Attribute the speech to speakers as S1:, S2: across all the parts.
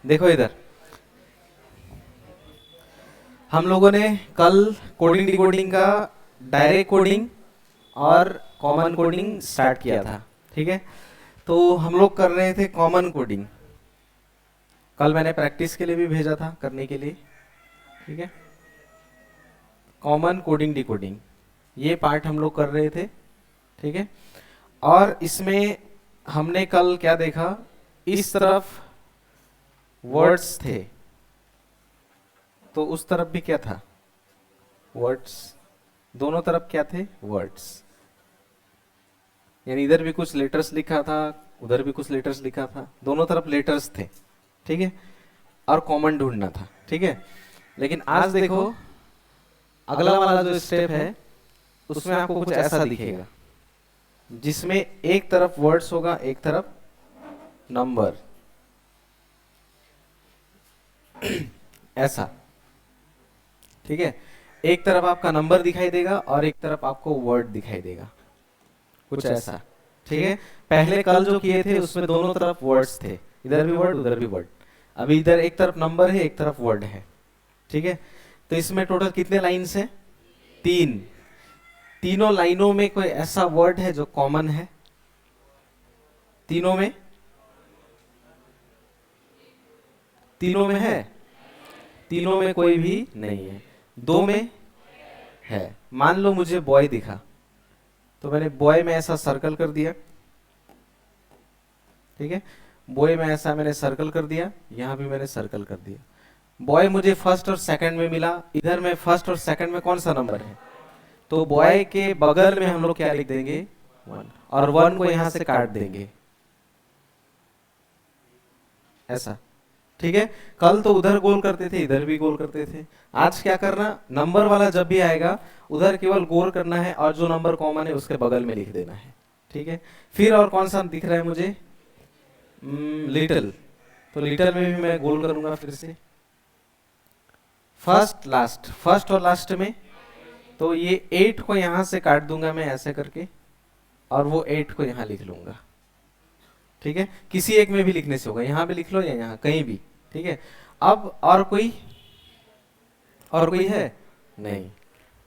S1: देखो इधर, हम लोगों ने कल कोडिंग डिकोडिंग का डायरेक्ट कोडिंग और कॉमन कोडिंग स्टार्ट किया था, ठीक है। तो हम लोग कर रहे थे कॉमन कोडिंग, कल मैंने प्रैक्टिस के लिए भी भेजा था करने के लिए, ठीक है। कॉमन कोडिंग डिकोडिंग ये पार्ट हम लोग कर रहे थे, ठीक है। और इसमें हमने कल क्या देखा, इस तरफ वर्ड्स थे तो उस तरफ भी क्या था, वर्ड्स। दोनों तरफ क्या थे, वर्ड्स। यानी इधर भी कुछ लेटर्स लिखा था, उधर भी कुछ लेटर्स लिखा था, दोनों तरफ लेटर्स थे, ठीक है। और कॉमन ढूंढना था, ठीक है। लेकिन आज देखो अगला वाला जो स्टेप है उसमें आपको कुछ ऐसा दिखेगा, जिसमें एक तरफ वर्ड्स होगा, एक तरफ नंबर, ऐसा, ठीक है। एक तरफ आपका नंबर दिखाई देगा और एक तरफ आपको वर्ड दिखाई देगा, कुछ ऐसा, ठीक है। पहले कल जो किए थे उसमें दोनों तरफ वर्ड्स थे, इधर भी वर्ड उधर भी वर्ड। अभी इधर एक तरफ नंबर है, एक तरफ वर्ड है, ठीक है। तो इसमें टोटल कितने लाइन्स हैं, 3। तीनों लाइनों में कोई ऐसा वर्ड है जो कॉमन है, तीनों में, तीनों में है, तीनों में कोई भी नहीं है। 2 में है। मान लो मुझे बॉय दिखा तो मैंने बॉय में ऐसा सर्कल कर दिया, ठीक है। बॉय में ऐसा मैंने सर्कल कर दिया, यहां भी मैंने सर्कल कर दिया। बॉय मुझे फर्स्ट और सेकंड में मिला, इधर में फर्स्ट और सेकंड में कौन सा नंबर है, तो बॉय के बगल में हम लोग क्या लिख देंगे, 1, और 1 को यहां से काट देंगे, ऐसा, ठीक है। कल तो उधर गोल करते थे, इधर भी गोल करते थे। आज क्या करना, नंबर वाला जब भी आएगा उधर केवल गोल करना है और जो नंबर कॉमन है उसके बगल में लिख देना है, ठीक है। फिर और कौन सा दिख रहा है मुझे, लिटिल, तो लिटिल में भी मैं गोल करूंगा फिर से, फर्स्ट लास्ट, फर्स्ट और लास्ट में, तो ये 8 को यहां से काट दूंगा मैं ऐसे करके, और वो 8 को यहां लिख लूंगा, ठीक है। किसी एक में भी लिखने से होगा, यहां भी लिख लो या यहां कहीं भी, ठीक है। अब और कोई है नहीं,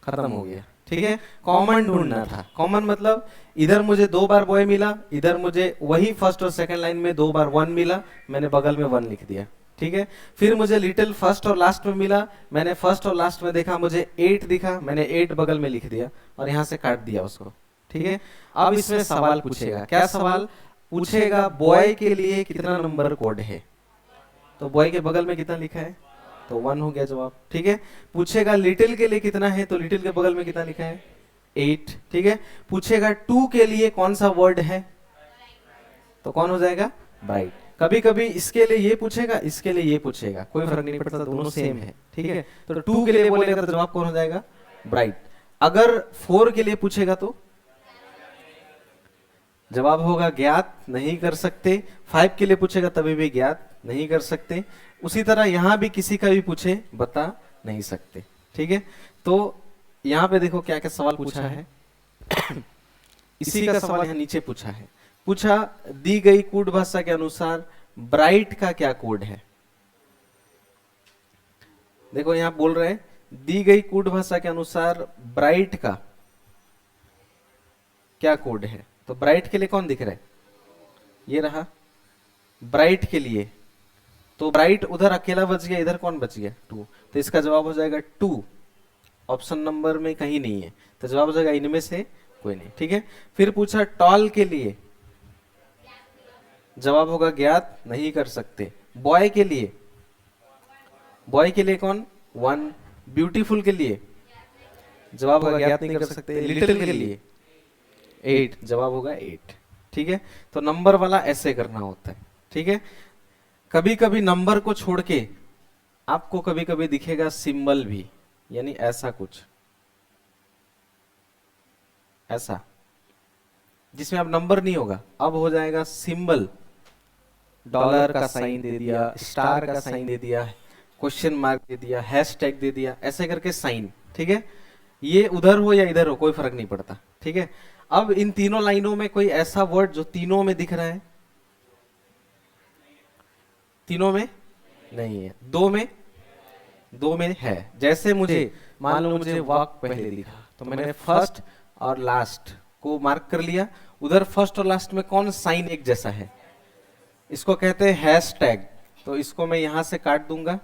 S1: खत्म हो गया, ठीक है। कॉमन ढूंढना था, कॉमन मतलब इधर मुझे 2 बार बॉय मिला, इधर मुझे वही फर्स्ट और सेकंड लाइन में 2 बार 1 मिला, मैंने बगल में 1 लिख दिया, ठीक है। फिर मुझे लिटिल फर्स्ट और लास्ट में मिला, मैंने फर्स्ट और लास्ट में देखा मुझे 8 दिखा, मैंने 8 बगल में लिख दिया और यहां से काट दिया उसको, ठीक है। अब इसमें सवाल पूछेगा, क्या सवाल पूछेगा, बॉय के लिए कितना नंबर कोड है, तो बॉय के बगल में कितना लिखा है, तो 1 हो गया जवाब, ठीक है। पूछेगा लिटिल के लिए कितना है, तो लिटिल के बगल में कितना लिखा है, 8, ठीक है। पूछेगा 2 के लिए कौन सा वर्ड है, तो कौन हो जाएगा, ब्राइट। कभी कभी इसके लिए ये पूछेगा, इसके लिए ये पूछेगा, कोई फर्क नहीं पड़ता, दोनों सेम है, ठीक है। तो 2 के लिए बोलेगा तो जवाब कौन हो जाएगा, ब्राइट। अगर 4 के लिए पूछेगा तो जवाब होगा ज्ञात, नहीं कर सकते। 5 के लिए पूछेगा तभी भी ज्ञात, नहीं कर सकते। उसी तरह यहां भी किसी का भी पूछे बता नहीं सकते, ठीक है। तो यहां पे देखो क्या क्या सवाल पूछा है। इसी का सवाल यहां नीचे पूछा है, पूछा दी गई कूट भाषा के अनुसार ब्राइट का क्या कोड है। देखो यहां बोल रहे हैं दी गई कूट भाषा के अनुसार ब्राइट का क्या कोड है, तो ब्राइट के लिए कौन दिख रहा है, ये रहा ब्राइट के लिए, तो ब्राइट उधर अकेला बच गया, इधर कौन बच गया, 2, तो इसका जवाब हो जाएगा 2। ऑप्शन नंबर में कहीं नहीं है, तो जवाब हो जाएगा इनमें से कोई नहीं, ठीक है। फिर पूछा टॉल के लिए, जवाब होगा ज्ञात, नहीं कर सकते। बॉय के लिए, बॉय के लिए कौन, 1। ब्यूटीफुल के लिए जवाब होगा ज्ञात, नहीं कर सकते। लिटिल के लिए 8, जवाब होगा 8, ठीक है। तो नंबर वाला ऐसे करना होता है, ठीक है। कभी कभी नंबर को छोड़ के आपको कभी कभी दिखेगा सिंबल भी, यानी ऐसा कुछ, ऐसा, जिसमें अब नंबर नहीं होगा, अब हो जाएगा सिंबल। डॉलर का साइन दे दिया, स्टार का साइन दे दिया, क्वेश्चन मार्क दे दिया, हैशटैग दे दिया, ऐसे करके साइन, ठीक है। ये उधर हो या इधर हो कोई फर्क नहीं पड़ता, ठीक है। अब इन तीनों लाइनों में कोई ऐसा वर्ड जो तीनों में दिख रहा है, तीनों में नहीं है। दो में है। जैसे मुझे मान लो मुझे वॉक पहले दिखा तो मैंने फर्स्ट और लास्ट को मार्क कर लिया। उधर फर्स्ट और लास्ट में कौन साइन एक जैसा है, इसको कहते हैं हैश टैग। तो इसको मैं यहां से काट दूंगा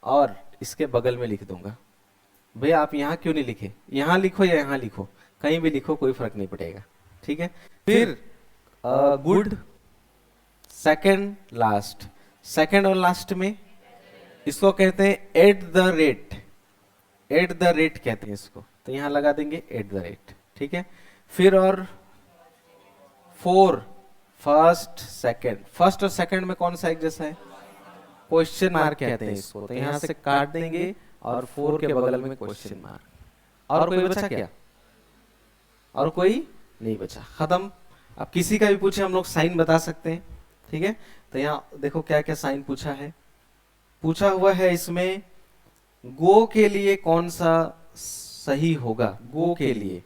S1: और इसके बगल में लिख दूंगा। भैया आप यहाँ क्यों नहीं लिखे, यहाँ लिखो या यहाँ लिखो, कहीं भी लिखो कोई फर्क नहीं पड़ेगा, ठीक है। फिर गुड, सेकंड, लास्ट। सेकंड और लास्ट में इसको कहते हैं at the rate, at the rate कहते हैं इसको, तो यहां लगा देंगे एट द रेट, ठीक है। फिर और फोर, फर्स्ट सेकंड। फर्स्ट और सेकंड में कौन सा एक जैसा है, क्वेश्चन मार्क कहते हैं इसको, तो यहां से काट देंगे और फोर के बगल में क्वेश्चन मार्क। और कोई बचा क्या, और कोई नहीं बचा, खत्म। अब किसी का भी पूछे हम लोग साइन बता सकते हैं, ठीक है। तो यहाँ देखो क्या क्या साइन पूछा है। पूछा हुआ है इसमें गो के लिए कौन सा सही होगा, गो के लिए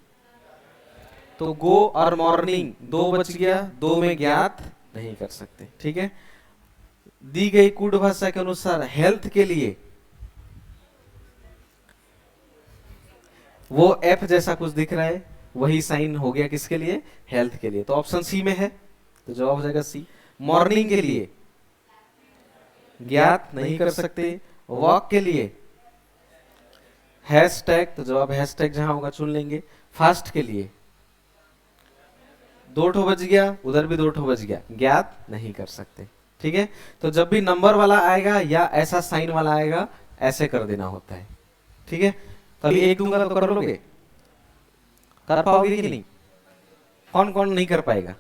S1: तो गो और मॉर्निंग दो बच गया, दो में ज्ञात नहीं कर सकते, ठीक है। दी गई कूट भाषा के अनुसार हेल्थ के लिए वो एफ जैसा कुछ दिख रहा है, वही साइन हो गया किसके लिए, हेल्थ के लिए, तो ऑप्शन सी में है, तो जवाब हो जाएगा सी। मॉर्निंग के लिए ज्ञात नहीं कर सकते। वॉक के लिए हैशटैग, तो जवाब हैशटैग जहां होगा चुन लेंगे। फास्ट के लिए दो ठो बच गया, उधर भी दो ठो बच गया, ज्ञात नहीं कर सकते, ठीक है। तो जब भी नंबर वाला आएगा या ऐसा साइन वाला आएगा ऐसे कर देना होता है, ठीक है। तो अभी एक दूंगा तो कर लोगे, कर पाओगे कि नहीं, कौन कौन नहीं कर पाएगा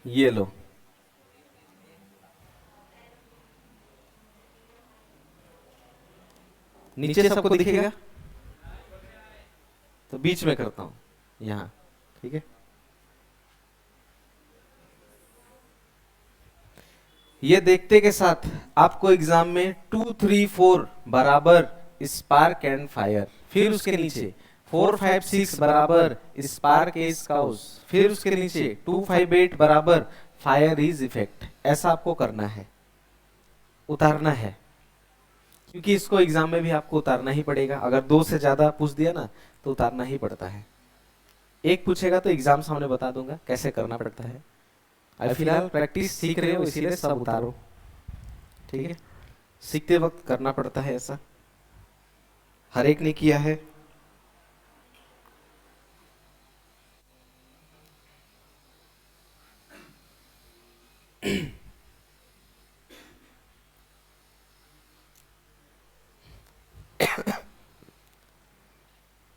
S1: ये लो, नीचे सबको दिखेगा, तो बीच में करता हूं यहां, ठीक है। ये देखते के साथ आपको एग्जाम में 2, 3, 4 बराबर स्पार्क एंड फायर, फिर उसके नीचे 4, 5, 6 बराबर स्पार्क इज काउस, फिर उसके नीचे 2, 5, 8 बराबर फायर इज इफेक्ट, ऐसा आपको करना है, उतारना है, क्योंकि इसको एग्जाम में भी आपको उतारना ही पड़ेगा। अगर दो से ज्यादा पूछ दिया ना तो उतारना ही पड़ता है। एक पूछेगा तो एग्जाम सामने बता दूंगा कैसे करना पड़ता है। अभी फिलहाल प्रैक्टिस सीख रहे हो इसीलिए सब उतारो, ठीक है। सीखते वक्त करना पड़ता है ऐसा, हर एक ने किया है।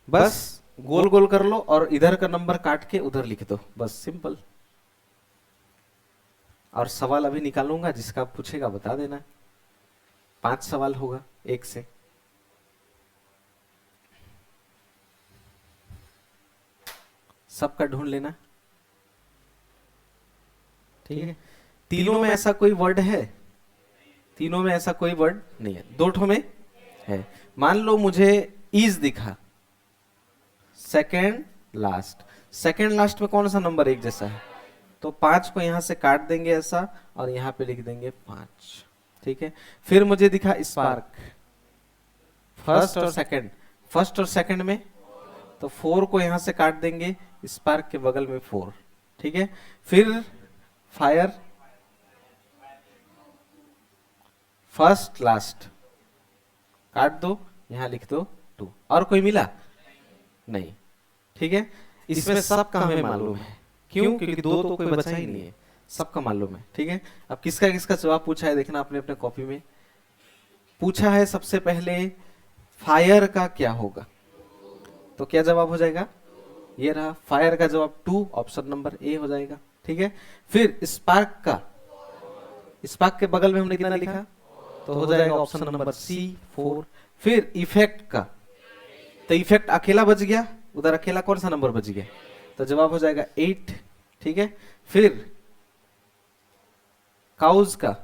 S1: बस गोल गोल कर लो और इधर का नंबर काट के उधर लिख दो, बस सिंपल। और सवाल अभी निकालूंगा, जिसका पूछेगा बता देना। 5 सवाल होगा एक से, सबका ढूंढ लेना, ठीक है। तीनों में ऐसा कोई वर्ड है, तीनों में ऐसा कोई वर्ड नहीं है, दो ठो में है। मान लो मुझे इज दिखा, सेकेंड लास्ट, सेकेंड लास्ट में कौन सा नंबर एक जैसा है, तो 5 को यहां से काट देंगे ऐसा और यहां पे लिख देंगे 5, ठीक है। फिर मुझे दिखा स्पार्क, फर्स्ट और सेकंड, फर्स्ट और सेकंड में तो 4 को यहां से काट देंगे, स्पार्क के बगल में 4, ठीक है। फिर फायर, फर्स्ट लास्ट काट दो, यहां लिख दो 2, और कोई मिला नहीं, ठीक है। इसमें सबका हमें मालूम है, क्यों, क्योंकि दो तो कोई बचा ही नहीं है, सबका मालूम है, ठीक है। अब किसका किसका जवाब पूछा है देखना आपने अपने कॉपी में। पूछा है सबसे पहले फायर का क्या होगा, तो क्या जवाब हो जाएगा, ये रहा फायर का जवाब 2, ऑप्शन नंबर ए हो जाएगा, ठीक है। फिर स्पार्क का, स्पार्क के बगल में हमने कितना लिखा, तो हो जाएगा ऑप्शन नंबर सी 4। फिर इफेक्ट का, तो इफेक्ट अकेला बच गया, उधर अकेला कौन सा नंबर बच गया, तो जवाब हो जाएगा 8, ठीक है। फिर काउज का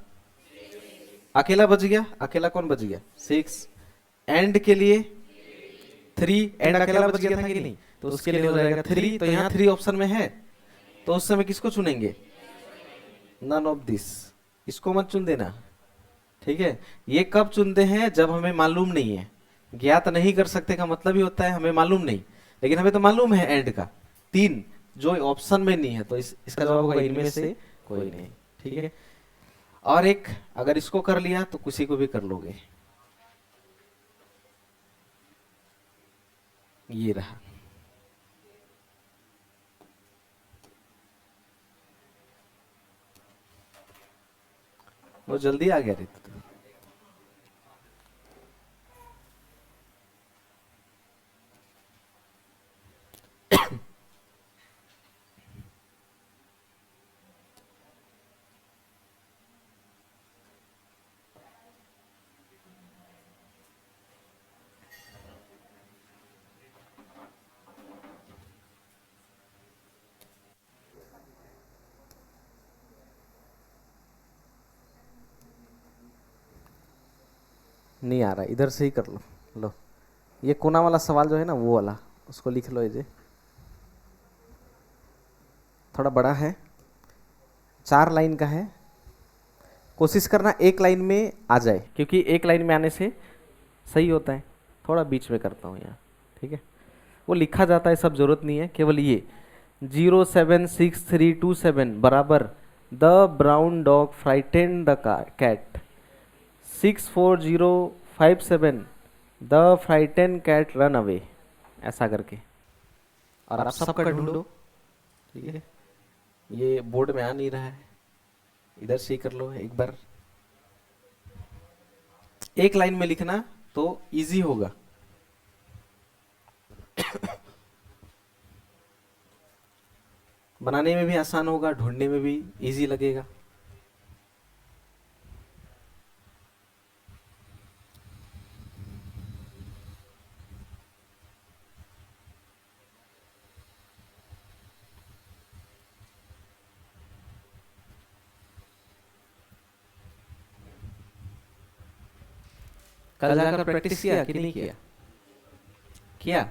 S1: अकेला बच गया, अकेला कौन बच गया 6, एंड के लिए 3, एंड अकेला बच गया था कि नहीं, तो उसके लिए हो जाएगा 3। तो यहाँ 3 ऑप्शन में है, तो उस समय किसको चुनेंगे, नन ऑफ दिस, इसको मत चुन देना। ठीक है, ये कब चुनते हैं, जब हमें मालूम नहीं है। ज्ञात नहीं कर सकते का मतलब ही होता है हमें मालूम नहीं, लेकिन हमें तो मालूम है एंड का 3 जो ऑप्शन में नहीं है, तो इसका जवाब होगा इनमें से कोई नहीं। ठीक है, और एक, अगर इसको कर लिया तो किसी को भी कर लोगे, ये रहा। वो जल्दी आ गया रितु। नहीं आ रहा, इधर से ही कर लो। लो, ये कोना वाला सवाल जो है ना, वो वाला, उसको लिख लो। ये थोड़ा बड़ा है, 4 लाइन का है। कोशिश करना एक लाइन में आ जाए, क्योंकि एक लाइन में आने से सही होता है। थोड़ा बीच में करता हूँ यहाँ, ठीक है। वो लिखा जाता है, सब जरूरत नहीं है, केवल ये 076 3 2 7 बराबर the brown dog frighten the cat, 6 4 0 5 7 the frighten cat run away, ऐसा करके। और आप सबका ढूंढो, ठीक है। ये बोर्ड में आ नहीं रहा है, इधर से ही कर लो एक बार। एक लाइन में लिखना तो इजी होगा। बनाने में भी आसान होगा, ढूंढने में भी इजी लगेगा। कल जाकर प्रैक्टिस किया कि नहीं किया? किया।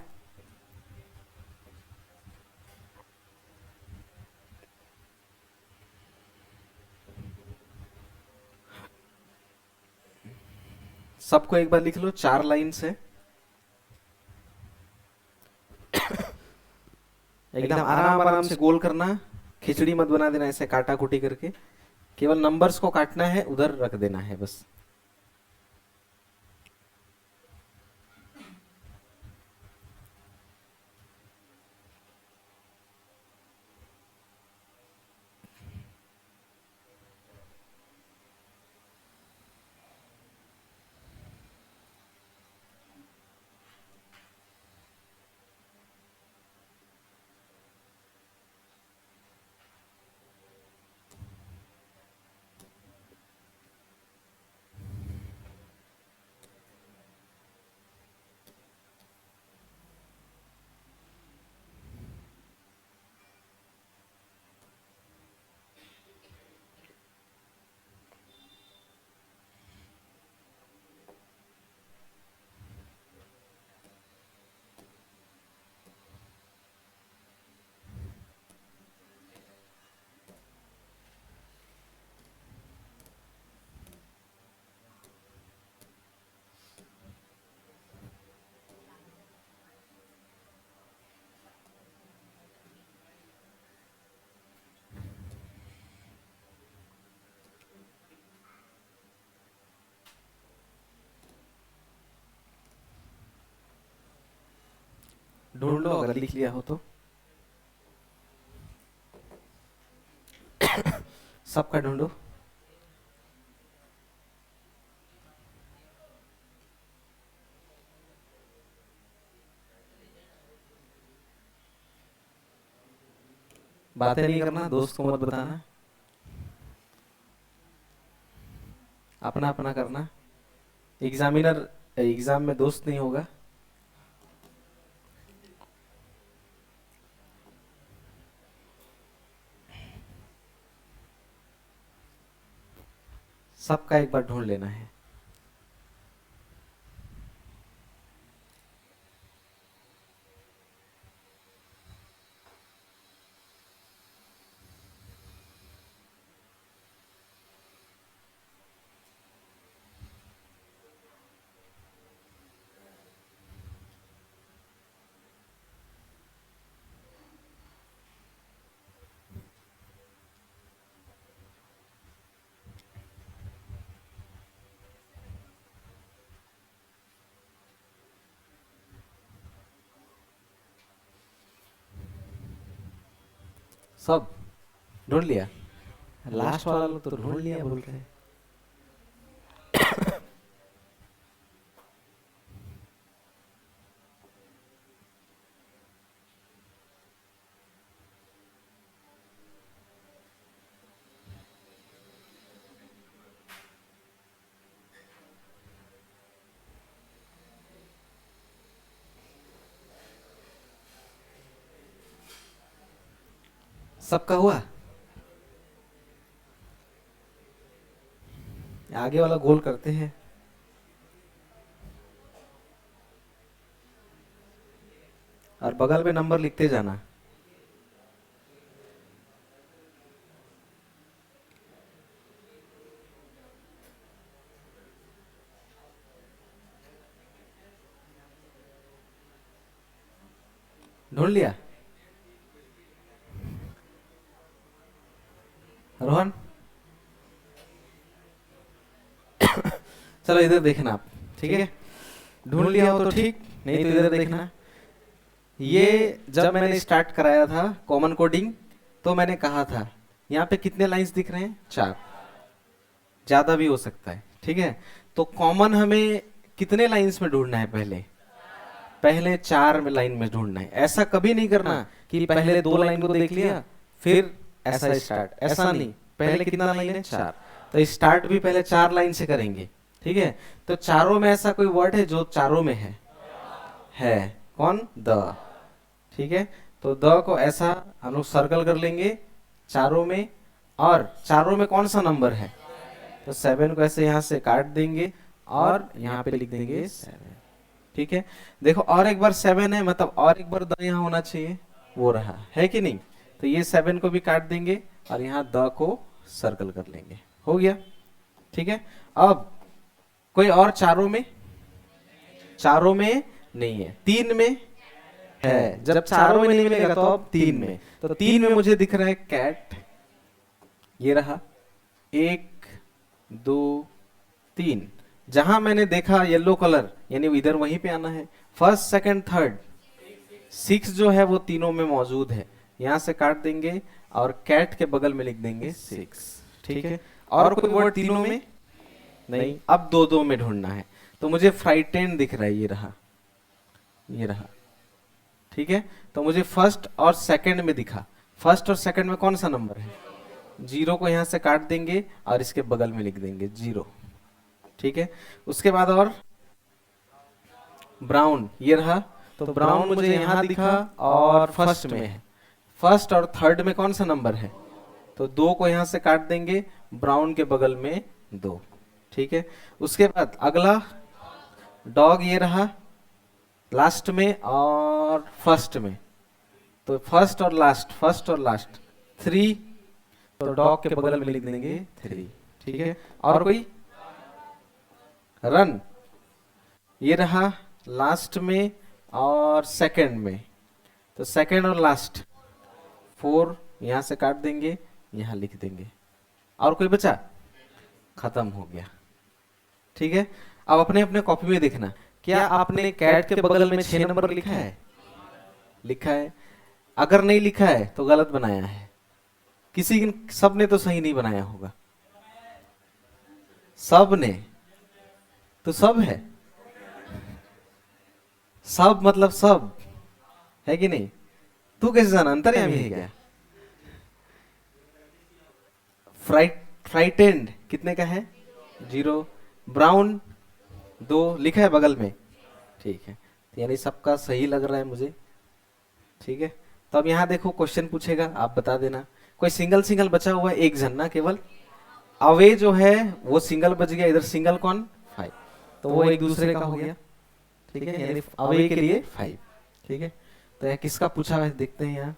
S1: सबको एक बार लिख लो 4 लाइन से, एकदम आराम आराम से गोल करना, खिचड़ी मत बना देना ऐसे काटा कुटी करके। केवल नंबर्स को काटना है, उधर रख देना है बस। ढूंढ लो अगर लिख लिया हो तो। सबका ढूंढो। बातें नहीं करना, दोस्त को मत बताना, अपना अपना करना। एग्जामिनर एग्जाम में दोस्त नहीं होगा। सबका एक बार ढूंढ लेना है। सब ढूंढ लिया? लास्ट वाला लोग तो ढूंढ लिया बोल रहे हैं। सबका हुआ? आगे वाला गोल करते हैं। और बगल में नंबर लिखते जाना। ढूंढ लिया रोहन? चलो इधर देखना आप, ठीक है? ढूंढ लिया हो तो ठीक, नहीं तो इधर देखना। ये जब मैंने स्टार्ट कराया था कॉमन कोडिंग, तो मैंने कहा था यहाँ पे कितने लाइंस दिख रहे हैं? 4, ज्यादा भी हो सकता है, ठीक है? तो कॉमन हमें कितने लाइंस में ढूंढना है? पहले 4 में लाइन में ढूंढना है। ऐसा कभी नहीं करना कि पहले 2 लाइन को देख लिया फिर ऐसा स्टार्ट, ऐसा नहीं। पहले कितना लाइन है? 4। तो स्टार्ट भी पहले 4 लाइन से करेंगे, ठीक है? तो चारों में ऐसा कोई वर्ड है जो चारों में है कौन? द, ठीक है? तो द को ऐसा हम लोग सर्कल कर लेंगे चारों में। और चारों में कौन सा नंबर है? तो 7 को ऐसे यहाँ से काट देंगे और यहाँ पे लिख देंगे 7, ठीक है? देखो और एक बार 7 है, मतलब और एक बार द यहाँ होना चाहिए, वो रहा, है कि नहीं? तो ये 7 को भी काट देंगे और यहाँ द को सर्कल कर लेंगे, हो गया, ठीक है? अब कोई और चारों में नहीं है, 3 में है। जब चारों में नहीं मिलेगा तो अब 3 में। तो 3 में मुझे दिख रहा है कैट, ये रहा 1 2 3। जहां मैंने देखा येलो कलर, यानी इधर वहीं पे आना है। फर्स्ट सेकंड थर्ड 6 जो है वो तीनों में मौजूद है, यहां से काट देंगे और कैट के बगल में लिख देंगे 6, ठीक है? और कोई वर्ड तीनों में नहीं। अब 2 में ढूंढना है। तो मुझे फ्राइटेंड दिख रहा है, ये रहा, ठीक है? तो मुझे फर्स्ट और सेकंड में दिखा। फर्स्ट और सेकंड में कौन सा नंबर है? 0 को यहां से काट देंगे और इसके बगल में लिख देंगे 0, ठीक है? उसके बाद और ब्राउन, ये रहा। तो ब्राउन मुझे यहां दिखा और फर्स्ट में है। फर्स्ट और थर्ड में कौन सा नंबर है? तो 2 को यहां से काट देंगे, ब्राउन के बगल में 2, ठीक है? उसके बाद अगला डॉग, ये रहा लास्ट में और फर्स्ट में। तो फर्स्ट और लास्ट 3, तो डॉग के बगल में लिख देंगे 3, ठीक है? और कोई रन, ये रहा लास्ट में और सेकंड में। तो सेकंड और लास्ट 4 यहां से काट देंगे, यहां लिख देंगे। और कोई बचा? खत्म हो गया, ठीक है? अब अपने अपने कॉपी में देखना, क्या आपने कैट के बगल में 6 नंबर लिखा है? अगर नहीं लिखा है तो गलत बनाया है। सब ने तो सही नहीं बनाया होगा। सब ने तो सब है, सब मतलब सब है कि नहीं? तू कैसे जाना, अंतर्यामी है क्या? फ्राइटेंड कितने का है? 0। ब्राउन 2 लिखा है बगल में, ठीक है? यानी सबका सही लग रहा है मुझे, ठीक है? तो अब यहाँ देखो क्वेश्चन पूछेगा, आप बता देना। कोई सिंगल बचा हुआ है, एक जन ना केवल। अवे जो है वो सिंगल बच गया, इधर सिंगल कौन? 5, तो वो एक दूसरे का हो गया, ठीक है? यानी अवे के लिए 5, ठीक है? तो यह किसका पूछा है देखते हैं। यहाँ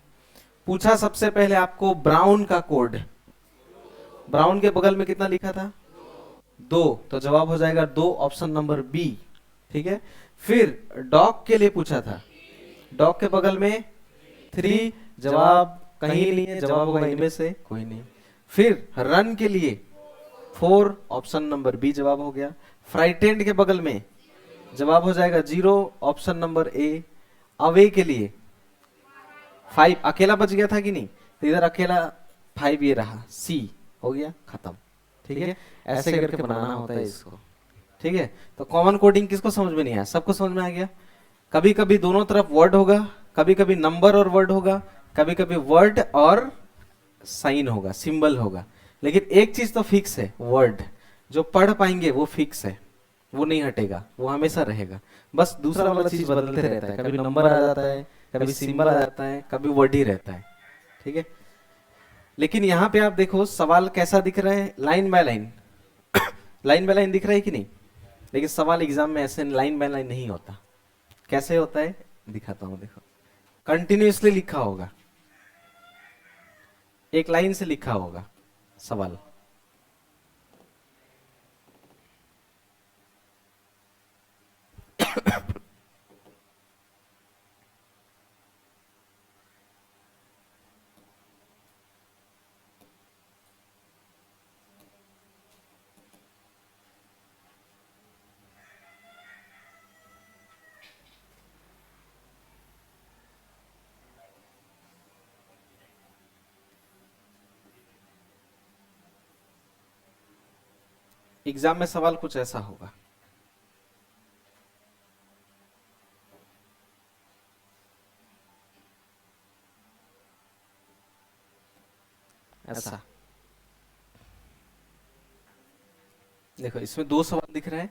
S1: पूछा सबसे पहले आपको ब्राउन का कोड। ब्राउन के बगल में कितना लिखा था? 2, तो जवाब हो जाएगा 2, ऑप्शन नंबर बी, ठीक है? फिर डॉग के लिए पूछा था, डॉग के बगल में 3, जवाब कहीं नहीं है, जवाब होगा इनमें से कोई नहीं। फिर रन के लिए 4, ऑप्शन नंबर बी जवाब हो गया। फ्राइटेंड के बगल में जवाब हो जाएगा 0, ऑप्शन नंबर ए। अवे के लिए 5 अकेला बच गया था कि नहीं? तो इधर अकेला 5 ये रहा, सी हो गया, खत्म। ठीक है, ऐसे करके बनाना होता है इसको। ठीक है, तो कॉमन कोडिंग किसको समझ में नहीं आया? सबको समझ में आ गया? कभी कभी दोनों तरफ वर्ड होगा, कभी कभी नंबर और वर्ड होगा, कभी कभी वर्ड और साइन होगा, सिंबल होगा, लेकिन एक चीज तो फिक्स है, वर्ड जो पढ़ पाएंगे वो फिक्स है, वो नहीं हटेगा, वो हमेशा रहेगा। बस दूसरा वाला चीज बदलते रहता है, कभी नंबर आ जाता है, कभी सिंबल आ जाता है, कभी वर्ड ही रहता है। ठीक है, लेकिन यहाँ पे आप देखो सवाल कैसा दिख रहा है, line by line line by line दिख रहा है कि नहीं? लेकिन सवाल एग्जाम में ऐसे लाइन बाय लाइन नहीं होता। कैसे होता है दिखाता हूं, देखो कंटिन्यूअसली लिखा होगा, एक लाइन से लिखा होगा सवाल। एग्जाम में सवाल कुछ ऐसा होगा, ऐसा। देखो इसमें दो सवाल दिख रहे हैं,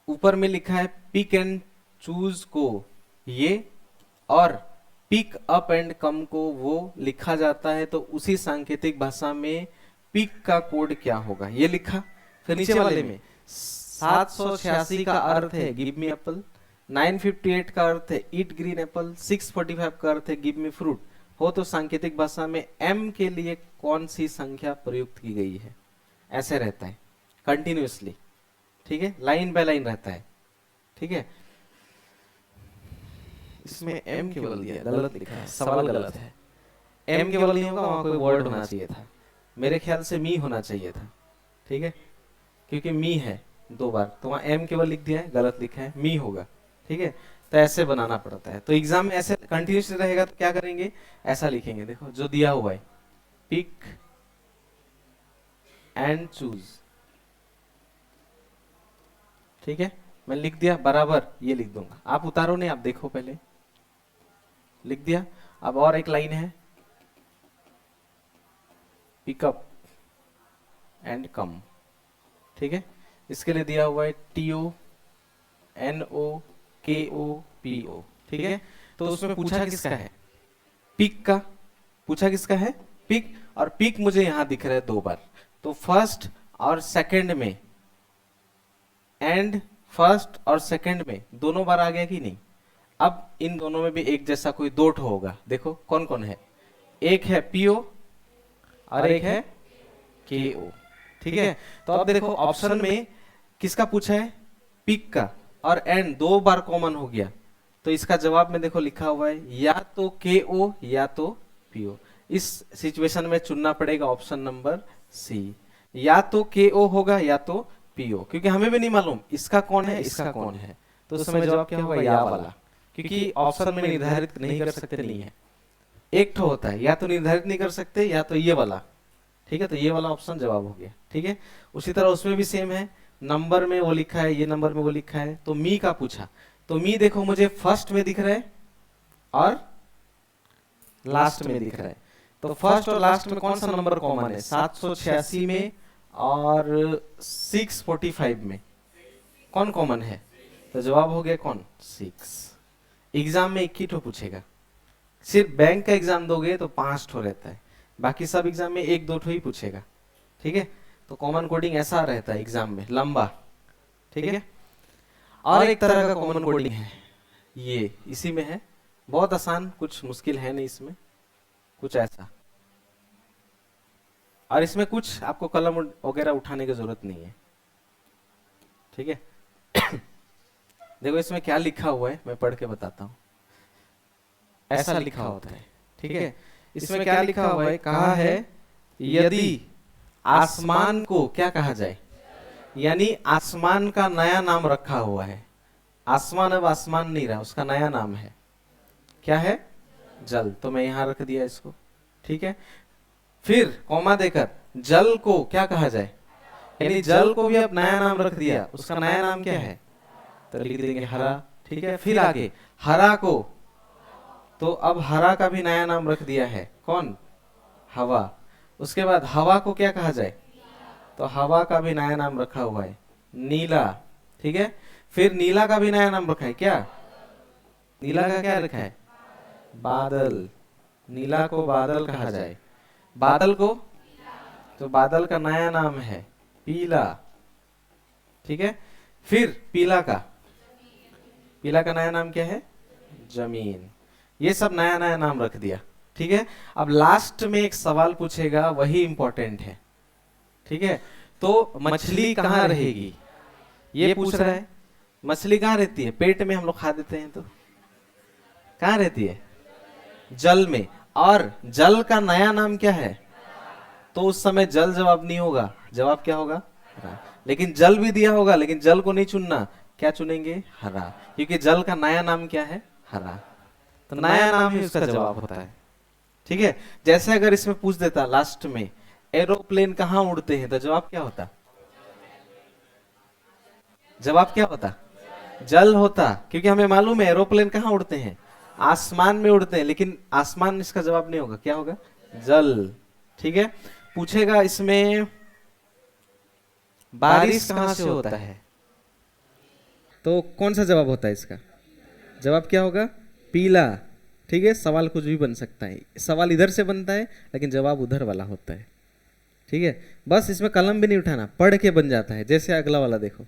S1: ऊपर में लिखा है पिक एंड चूज को ये, और पिक अप एंड कम को वो लिखा जाता है, तो उसी सांकेतिक भाषा में पिक का कोड क्या होगा ये लिखा। फिर नीचे वाले में 786 का अर्थ है गिव मी एप्पल, 958 का अर्थ है ईट ग्रीन एप्पल, 645 का अर्थ है गिव मी फ्रूट हो, तो सांकेतिक भाषा में एम के लिए कौन सी संख्या प्रयुक्त की गई है, ऐसे रहता है कंटिन्यूअसली। ठीक है, लाइन बाय लाइन रहता है। ठीक है, इसमें एम केवल दिया, गलत लिखा है, सवाल गलत है। एम केवल नहीं होगा, वहां कोई वर्ड होना चाहिए था, मेरे ख्याल से मी होना चाहिए था। ठीक है, क्योंकि मी है दो बार, तो वहां एम केवल लिख दिया है, गलत लिखा है, मी होगा। ठीक है, तो ऐसे बनाना पड़ता है। तो एग्जाम में ऐसे कंटिन्यूअसली रहेगा तो क्या करेंगे, ऐसा लिखेंगे। देखो जो दिया हुआ है पिक एंड चूज, ठीक है, मैं लिख दिया बराबर, ये लिख दूंगा, आप उतारो नहीं, आप देखो पहले, लिख दिया। अब और एक लाइन है पिकअप एंड कम। ठीक है, इसके लिए दिया हुआ है TO NO KO PO। ठीक है, तो उसमें पूछा किसका है, पिक का पूछा किसका है, पिक, और पिक मुझे यहां दिख रहा है दो बार, तो फर्स्ट और सेकंड में, एंड फर्स्ट और सेकंड में दोनों बार आ गया कि नहीं? अब इन दोनों में भी एक जैसा कोई दो ठो होगा, देखो कौन कौन है, एक है PO और एक है KO। ठीक है, तो अब देखो ऑप्शन में किसका पूछा है, पिक का, और एंड दो बार कॉमन हो गया, तो इसका जवाब में देखो लिखा हुआ है या तो KO या तो PO। इस सिचुएशन में चुनना पड़ेगा ऑप्शन नंबर C, या तो KO होगा या तो PO, क्योंकि हमें भी नहीं मालूम इसका कौन है इसका कौन है, तो उस समय जवाब क्या होगा, या वाला, क्योंकि ऑप्शन में निर्धारित नहीं कर सकते, नहीं है, एक ठो होता है, या तो निर्धारित नहीं कर सकते या तो ये वाला। ठीक है, तो ये वाला ऑप्शन जवाब हो गया। ठीक है, उसी तरह उसमें भी सेम है, नंबर में वो लिखा है, ये नंबर में वो लिखा है, तो मी का पूछा, तो मी देखो मुझे फर्स्ट में दिख रहा है और लास्ट में दिख रहा है, तो फर्स्ट और लास्ट में कौन सा नंबर कॉमन है, 786 में और 645 में कौन कॉमन है, तो जवाब हो गया कौन, 6। एग्जाम में 21 ठो पूछेगा, सिर्फ बैंक का एग्जाम दोगे तो 5 ठो रहता है, बाकी सब एग्जाम में 1-2 ठो ही पूछेगा। ठीक है, तो कॉमन कोडिंग ऐसा रहता है एग्जाम में, लंबा। ठीक है, और एक तरह का कॉमन कोडिंग है, ये इसी में है, बहुत आसान, कुछ मुश्किल है नहीं इसमें, कुछ ऐसा, और इसमें कुछ आपको कलम वगैरह उठाने की जरूरत नहीं है। ठीक है देखो इसमें क्या लिखा हुआ है, मैं पढ़ के बताता हूं, ऐसा लिखा होता है। ठीक है, इसमें क्या लिखा हुआ है, कहा है यदि आसमान को क्या कहा जाए, यानी आसमान का नया नाम रखा हुआ है, आसमान अब आसमान नहीं रहा, उसका नया नाम है, क्या है, जल, तो मैं यहाँ रख दिया इसको, ठीक है। फिर कॉमा देकर जल को क्या कहा जाए, यानी जल को भी अब नया नाम रख दिया, उसका नया नाम क्या है, तो लिख देंगे हरा, ठीक है। फिर आगे हरा को, तो अब हरा का भी नया नाम रख दिया है, कौन, हवा। उसके बाद हवा को क्या कहा जाए, तो हवा का भी नया नाम रखा हुआ है नीला, ठीक है। फिर नीला का भी नया नाम रखा है क्या, नीला का क्या रखा है, बादल, नीला को बादल कहा जाए। बादल को, तो बादल का नया नाम है पीला, ठीक है। फिर पीला का, पीला का नया नाम क्या है, जमीन। ये सब नया नया नाम रख दिया, ठीक है। अब लास्ट में एक सवाल पूछेगा, वही इंपॉर्टेंट है, ठीक है। तो मछली कहाँ रहेगी, ये पूछ रहा है। मछली कहाँ रहती है, पेट में हम लोग खा देते हैं, तो कहाँ रहती है, जल में। और जल का नया नाम क्या है, तो उस समय जल जवाब नहीं होगा, जवाब क्या होगा, हरा। लेकिन जल भी दिया होगा, लेकिन जल को नहीं चुनना, क्या चुनेंगे, हरा, क्योंकि जल का नया नाम क्या है, हरा, तो नया नाम ही उसका जवाब होता है, ठीक है। जैसे अगर इसमें पूछ देता लास्ट में एरोप्लेन कहाँ उड़ते हैं, तो जवाब क्या होता, जवाब क्या होता, जल होता, क्योंकि हमें मालूम है एरोप्लेन कहाँ उड़ते हैं, आसमान में उड़ते हैं, लेकिन आसमान इसका जवाब नहीं होगा, क्या होगा, जल, ठीक है। पूछेगा इसमें बारिश कहाँ से होता है, तो कौन सा जवाब होता है इसका, जवाब क्या होगा, पीला, ठीक है। सवाल कुछ भी बन सकता है, सवाल इधर से बनता है लेकिन जवाब उधर वाला होता है, ठीक है। बस इसमें कलम भी नहीं उठाना, पढ़ के बन जाता है। जैसे अगला वाला देखो,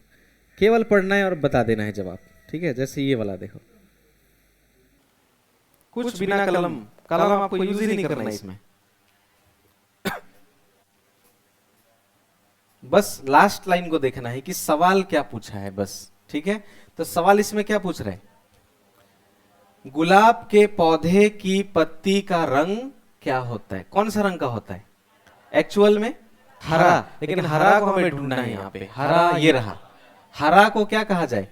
S1: केवल पढ़ना है और बता देना है जवाब, ठीक है। जैसे ये वाला देखो, कुछ बिना कलम, कलम आपको यूज ही नहीं करना इसमें, बस लास्ट लाइन को देखना है कि सवाल क्या पूछा है, बस, ठीक है। तो सवाल इसमें क्या पूछ रहे हैं, गुलाब के पौधे की पत्ती का रंग क्या होता है, कौन सा रंग का होता है, एक्चुअल में हरा, लेकिन हरा को हमें ढूंढना है, यहाँ पे हरा ये रहा, हरा को क्या कहा जाए,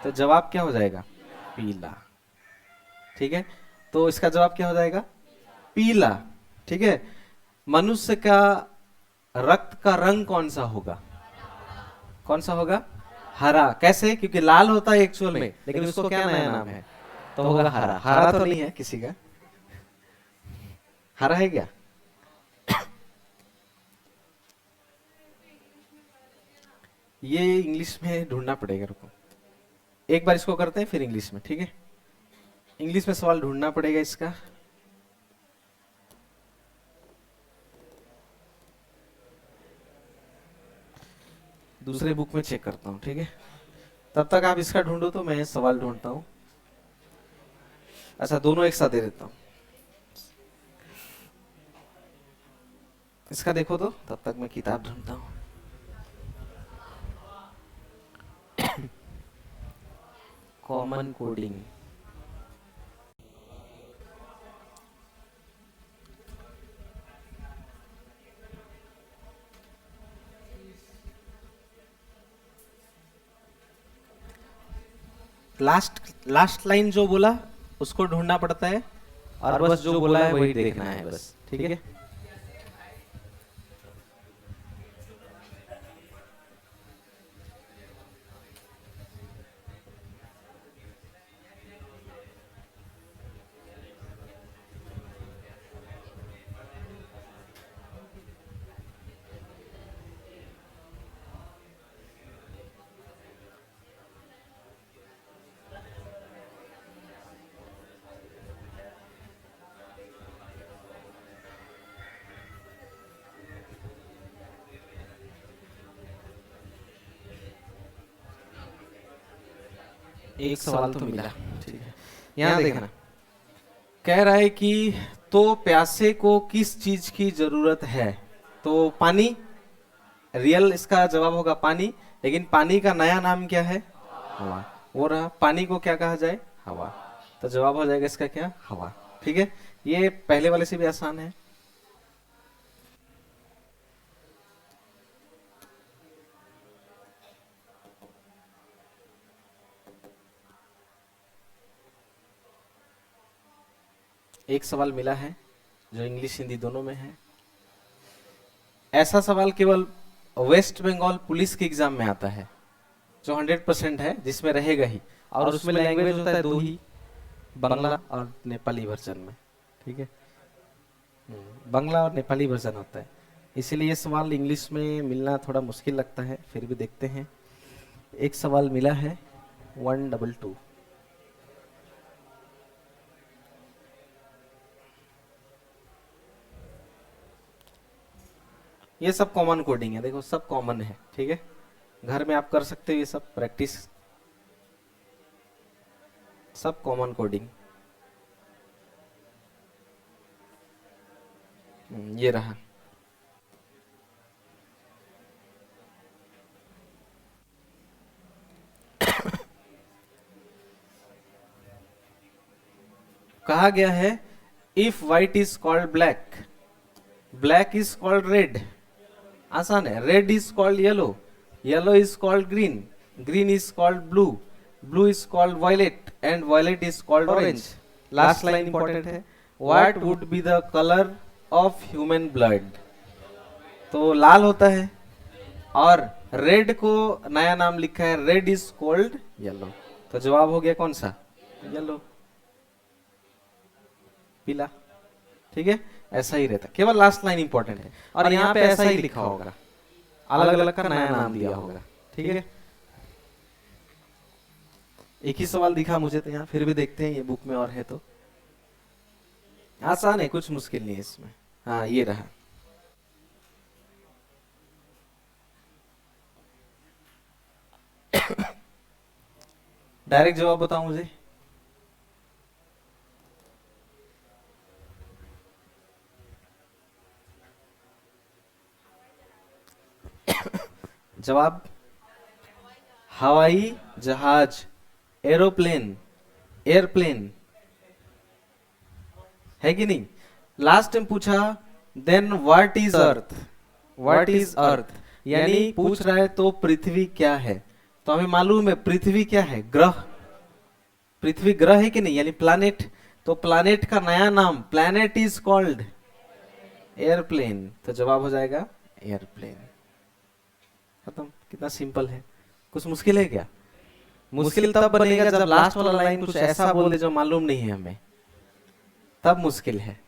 S1: तो जवाब क्या हो जाएगा, पीला, ठीक है। तो इसका जवाब क्या हो जाएगा, पीला, ठीक है। मनुष्य का रक्त का रंग कौन सा होगा, कौन सा होगा, हरा, कैसे, क्योंकि लाल होता है एक्चुअल में, लेकिन उसको क्या नया नाम है, तो होगा हरा, हरा तो नहीं है किसी का, हरा है क्या, ये इंग्लिश में ढूंढना पड़ेगा, रुको एक बार इसको करते हैं फिर इंग्लिश में, ठीक है। इंग्लिश में सवाल ढूंढना पड़ेगा इसका, दूसरे बुक में चेक करता हूँ, ठीक है। तब तक आप इसका ढूंढो, तो मैं सवाल ढूंढता हूँ। अच्छा, दोनों एक साथ दे देता हूँ, इसका देखो, तो तब तक मैं किताब ढूंढता हूँ। Common coding, last last line जो बोला उसको ढूंढना पड़ता है, और बस जो बोला है वही देखना है, बस, ठीक है। एक सवाल तो मिला, ठीक है। यहाँ देखना, कह रहा है कि तो प्यासे को किस चीज की जरूरत है, तो पानी, रियल इसका जवाब होगा पानी, लेकिन पानी का नया नाम क्या है, हवा, वो रहा, पानी को क्या कहा जाए, हवा, तो जवाब हो जाएगा इसका क्या, हवा, ठीक है। ये पहले वाले से भी आसान है। एक सवाल मिला है जो इंग्लिश हिंदी दोनों में है। ऐसा सवाल केवल वेस्ट बंगाल पुलिस के एग्जाम में आता है जो 100% है, जिसमें रहेगा ही, और उसमें लैंग्वेज होता है दो ही, बांग्ला और नेपाली वर्जन में। ठीक है, बांग्ला और नेपाली वर्जन होता है, इसीलिए ये सवाल इंग्लिश में मिलना थोड़ा मुश्किल लगता है, फिर भी देखते हैं। एक सवाल मिला है 122। ये सब कॉमन कोडिंग है, देखो सब कॉमन है। ठीक है, घर में आप कर सकते हो ये सब प्रैक्टिस, सब कॉमन कोडिंग। ये रहा। कहा गया है if white is called black, black is called red. आसान है। Red is called yellow, yellow is called green, green is called blue, blue is called violet and violet is called orange. Last line important है, what would be the colour of human blood. तो लाल होता है, और red को नया नाम लिखा है, रेड इज कॉल्ड येलो। तो जवाब हो गया कौन सा? येलो, पीला। ठीक है, ऐसा ही रहता, केवल लास्ट लाइन इंपॉर्टेंट है, और यहाँ पे ऐसा ही लिखा होगा, अलग अलग का नया नाम दिया होगा। ठीक है, एक ही सवाल दिखा मुझे तो यहाँ, फिर भी देखते हैं ये बुक में और है तो। आसान है, कुछ मुश्किल नहीं है इसमें। हाँ, ये रहा। डायरेक्ट जवाब बताओ मुझे। जवाब हवाई जहाज, एरोप्लेन, एयरप्लेन, है कि नहीं? लास्ट टाइम पूछा then what is earth, what is earth, यानी पूछ रहा है तो पृथ्वी क्या है। तो हमें मालूम है पृथ्वी क्या है, ग्रह। पृथ्वी ग्रह है कि नहीं, यानी प्लैनेट। तो प्लैनेट का नया नाम, प्लैनेट इज कॉल्ड एयरप्लेन। तो जवाब हो जाएगा एयरप्लेन। खत्म। कितना सिंपल है, कुछ मुश्किल है क्या? मुश्किल तब बनेगा जब लास्ट वाला लाइन कुछ ऐसा बोल दे जो मालूम नहीं है हमें, तब मुश्किल है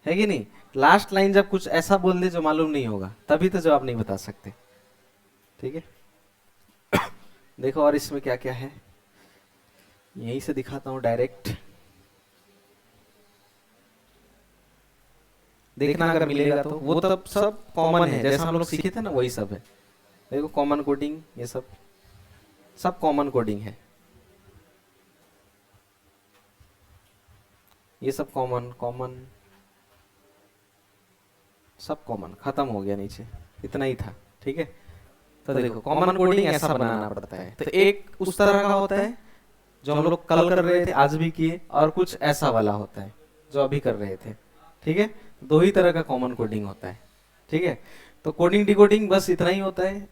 S1: कि नहीं? लास्ट लाइन जब कुछ ऐसा बोल दे जो मालूम नहीं होगा, तभी तो जवाब नहीं बता सकते। ठीक है, देखो और इसमें क्या क्या है, यहीं से दिखाता हूं डायरेक्ट। देखना अगर मिलेगा तो, वो तब सब कॉमन है, जैसा हम लोग सीखे थे ना वही सब है। देखो कॉमन कोडिंग, ये सब कॉमन कोडिंग है, ये सब कॉमन कॉमन, सब कॉमन। खत्म हो गया नीचे, इतना ही था। ठीक है, तो देखो कॉमन कोडिंग ऐसा बनाना पड़ता है। तो एक उस तरह का होता है जो हम लोग कल कर रहे थे, आज भी किए, और कुछ ऐसा वाला होता है जो अभी कर रहे थे। ठीक है, दो ही तरह का कॉमन कोडिंग होता है। ठीक है, तो कोडिंग डिकोडिंग बस इतना ही होता है।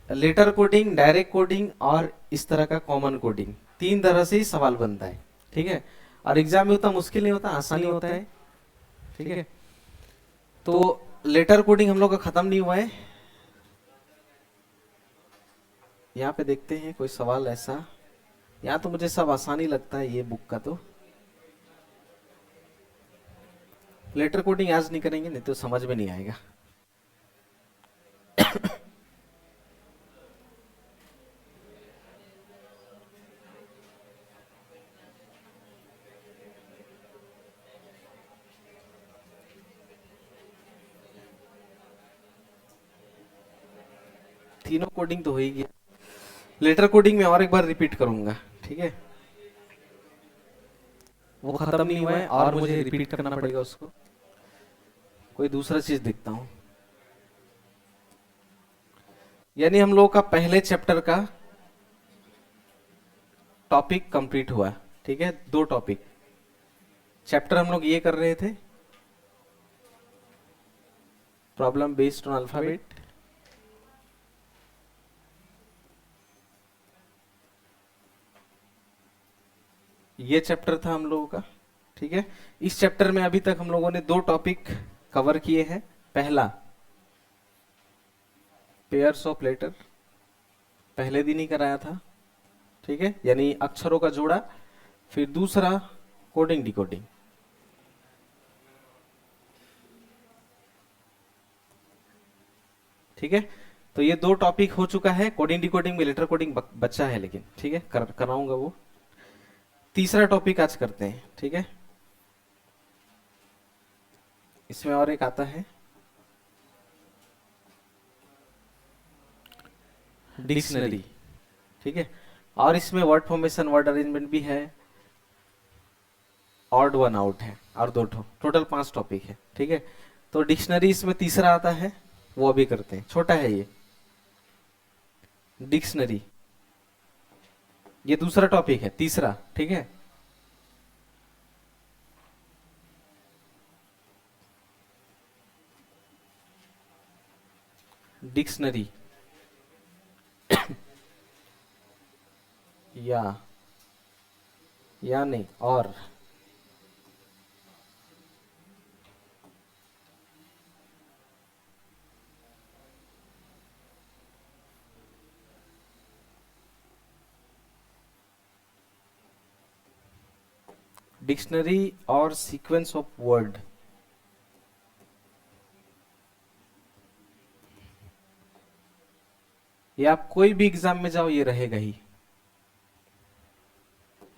S1: लेटर कोडिंग, डायरेक्ट कोडिंग, और इस तरह का कॉमन कोडिंग, तीन तरह से ही सवाल बनता है। ठीक है, और एग्जाम में उतना मुश्किल नहीं होता, आसानी होता है। ठीक है, तो लेटर कोडिंग हम लोग का खत्म नहीं हुआ है। यहाँ पे देखते हैं कोई सवाल ऐसा, यहाँ तो मुझे सब आसानी लगता है ये बुक का। तो लेटर कोडिंग आज नहीं करेंगे, नहीं तो समझ में नहीं आएगा। तीनों कोडिंग तो हो ही गया, लेटर कोडिंग में और एक बार रिपीट करूंगा। ठीक है, वो खत्म नहीं हुआ है और मुझे रिपीट करना पड़ेगा उसको। कोई दूसरा चीज देखता हूं, यानी हम लोग का पहले चैप्टर का टॉपिक कंप्लीट हुआ। ठीक है, दो टॉपिक चैप्टर हम लोग ये कर रहे थे, प्रॉब्लम बेस्ड ऑन अल्फाबेट, ये चैप्टर था हम लोगों का ठीक है। इस चैप्टर में अभी तक हम लोगों ने 2 टॉपिक कवर किए हैं। पहला पेयर्स ऑफ लेटर, पहले दिन ही कराया था, ठीक है, यानी अक्षरों का जोड़ा। फिर दूसरा कोडिंग डिकोडिंग, ठीक है। तो ये 2 टॉपिक हो चुका है। कोडिंग डिकोडिंग में लेटर कोडिंग बच्चा है, लेकिन ठीक है, कराऊंगा वो। तीसरा टॉपिक आज करते हैं, ठीक है। इसमें और एक आता है डिक्शनरी, ठीक है। और इसमें वर्ड फॉर्मेशन, वर्ड अरेंजमेंट भी है, ऑड वन आउट है, और 2 टोटल 5 टॉपिक है, ठीक है। तो डिक्शनरी इसमें तीसरा आता है, वो अभी करते हैं। छोटा है ये डिक्शनरी, ये दूसरा टॉपिक है, तीसरा, ठीक है। डिक्शनरी या नहीं, और डिक्शनरी और सीक्वेंस ऑफ वर्ड। ये आप कोई भी एग्जाम में जाओ, ये रहेगा ही।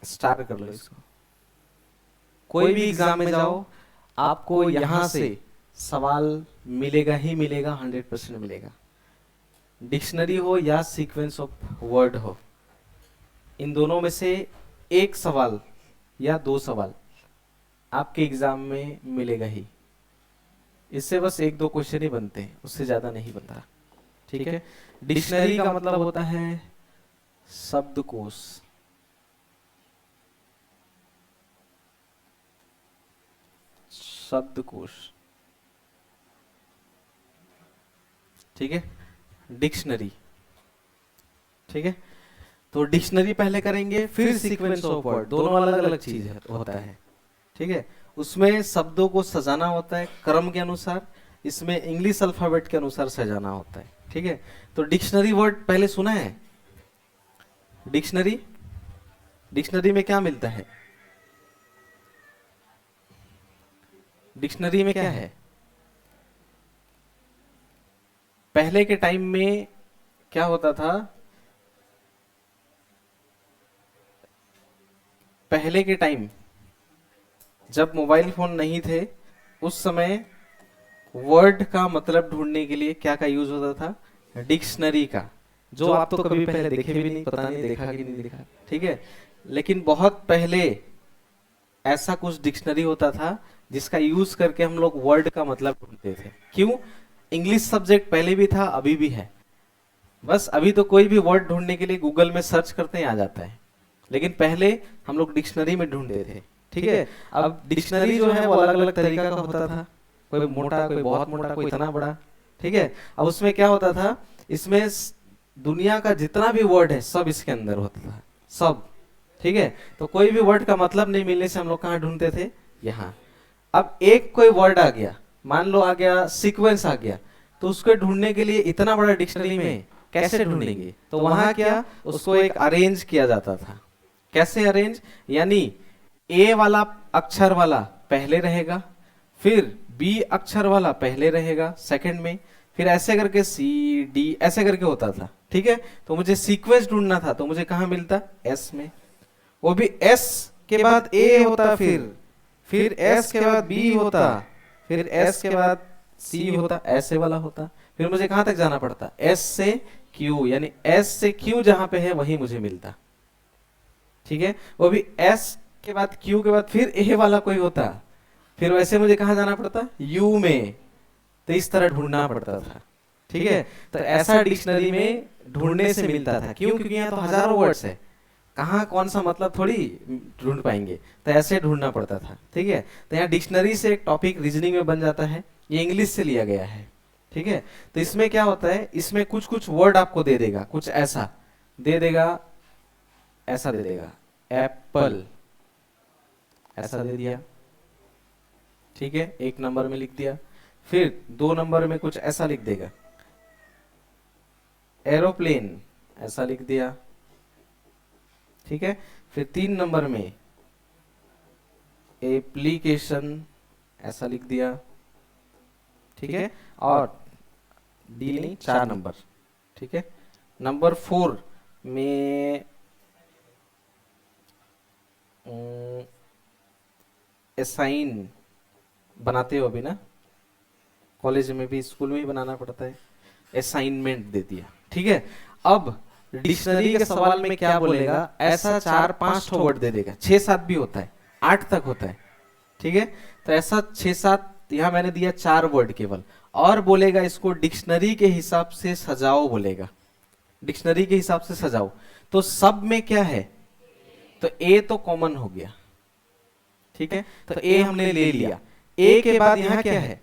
S1: स्टार्ट कर लो इसको। कोई भी एग्जाम में जाओ, आपको यहां से सवाल मिलेगा ही मिलेगा, 100% मिलेगा। डिक्शनरी हो या सीक्वेंस ऑफ वर्ड हो, इन दोनों में से एक सवाल या 2 सवाल आपके एग्जाम में मिलेगा ही। इससे बस 1-2 क्वेश्चन ही बनते हैं, उससे ज्यादा नहीं बनता, ठीक है। डिक्शनरी का मतलब होता है शब्दकोश, शब्दकोश, ठीक है। डिक्शनरी, ठीक है। तो डिक्शनरी पहले करेंगे, फिर सीक्वेंस ऑफ वर्ड, दोनों अलग अलग चीज होता है, ठीक है। उसमें शब्दों को सजाना होता है क्रम के अनुसार, इसमें इंग्लिश अल्फाबेट के अनुसार सजाना होता है, ठीक है। तो डिक्शनरी वर्ड पहले सुना है? डिक्शनरी, डिक्शनरी में क्या मिलता है? डिक्शनरी में क्या है? पहले के टाइम में क्या होता था? पहले के टाइम जब मोबाइल फोन नहीं थे, उस समय वर्ड का मतलब ढूंढने के लिए क्या का यूज होता था? डिक्शनरी का, जो आप तो कभी पहले देखे भी नहीं, पता नहीं देखा कि नहीं देखा, ठीक है। लेकिन बहुत पहले ऐसा कुछ डिक्शनरी होता था जिसका यूज करके हम लोग वर्ड का मतलब ढूंढते थे। क्यों? इंग्लिश सब्जेक्ट पहले भी था, अभी भी है। बस अभी तो कोई भी वर्ड ढूंढने के लिए गूगल में सर्च करते ही आ जाता है, लेकिन पहले हम लोग डिक्शनरी में ढूंढते थे, ठीक है। अब डिक्शनरी जो है वो अलग अलग तरीका का होता था, कोई मोटा, कोई बहुत मोटा, कोई इतना बड़ा, ठीक है। अब उसमें क्या होता था, इसमें दुनिया का जितना भी वर्ड है सब इसके अंदर होता था, सब, ठीक है। तो कोई भी वर्ड का मतलब नहीं मिलने से हम लोग कहाँ ढूंढते थे? यहाँ। अब एक कोई वर्ड आ गया, मान लो आ गया सीक्वेंस आ गया, तो उसको ढूंढने के लिए इतना बड़ा डिक्शनरी में कैसे ढूंढेंगे? तो वहां क्या, उसको एक अरेंज किया जाता था। कैसे अरेंज? यानी ए वाला अक्षर वाला पहले रहेगा, फिर बी अक्षर वाला पहले रहेगा सेकंड में, फिर ऐसे करके सी डी ऐसे करके होता था, ठीक है। तो मुझे सीक्वेंस ढूंढना था, तो मुझे कहां मिलता? एस में। वो भी एस के बाद ए होता, फिर एस के बाद बी होता, फिर एस के बाद सी होता, ऐसे वाला होता। फिर मुझे कहां तक जाना पड़ता? एस से क्यू, यानी एस से क्यू जहां पे है वही मुझे मिलता, ठीक है। वो भी एस के बाद क्यू के बाद फिर ए वाला कोई होता, फिर वैसे मुझे कहां जाना पड़ता? यू में। तो इस तरह ढूंढना पड़ता था, ठीक है। तो ऐसा डिक्शनरी में ढूंढने से मिलता था। क्यों? क्योंकि यहाँ तो हजारों वर्ड्स है, कहाँ कौन सा मतलब थोड़ी ढूंढ पाएंगे, तो ऐसे ढूंढना पड़ता था, ठीक है। तो यहाँ डिक्शनरी से एक टॉपिक रीजनिंग में बन जाता है, ये इंग्लिश से लिया गया है, ठीक है। तो इसमें क्या होता है, इसमें कुछ कुछ वर्ड आपको दे देगा, कुछ ऐसा दे देगा, ऐसा दे देगा, एप्पल, ऐसा दे दिया, ठीक है, 1 नंबर में लिख दिया। फिर 2 नंबर में कुछ ऐसा लिख देगा, एरोप्लेन, ऐसा लिख दिया, ठीक है। फिर 3 नंबर में एप्लीकेशन, ऐसा लिख दिया, ठीक है। और डी नहीं, 4 नंबर, ठीक है। नंबर 4 में असाइन बनाते हो अभी ना, कॉलेज में भी स्कूल में भी बनाना पड़ता है, असाइनमेंट दे दिया, ठीक है। अब डिक्शनरी के सवाल में क्या बोलेगा, ऐसा 4-5 वर्ड दे देगा, 6-7 भी होता है, 8 तक होता है, ठीक है। तो ऐसा 6-7, यहां मैंने दिया 4 वर्ड केवल, और बोलेगा इसको डिक्शनरी के हिसाब से सजाओ, बोलेगा डिक्शनरी के हिसाब से सजाओ। तो सब में क्या है, तो ए तो कॉमन हो गया, ठीक है। तो ए हमने ले लिया, ए के बाद यहां क्या है,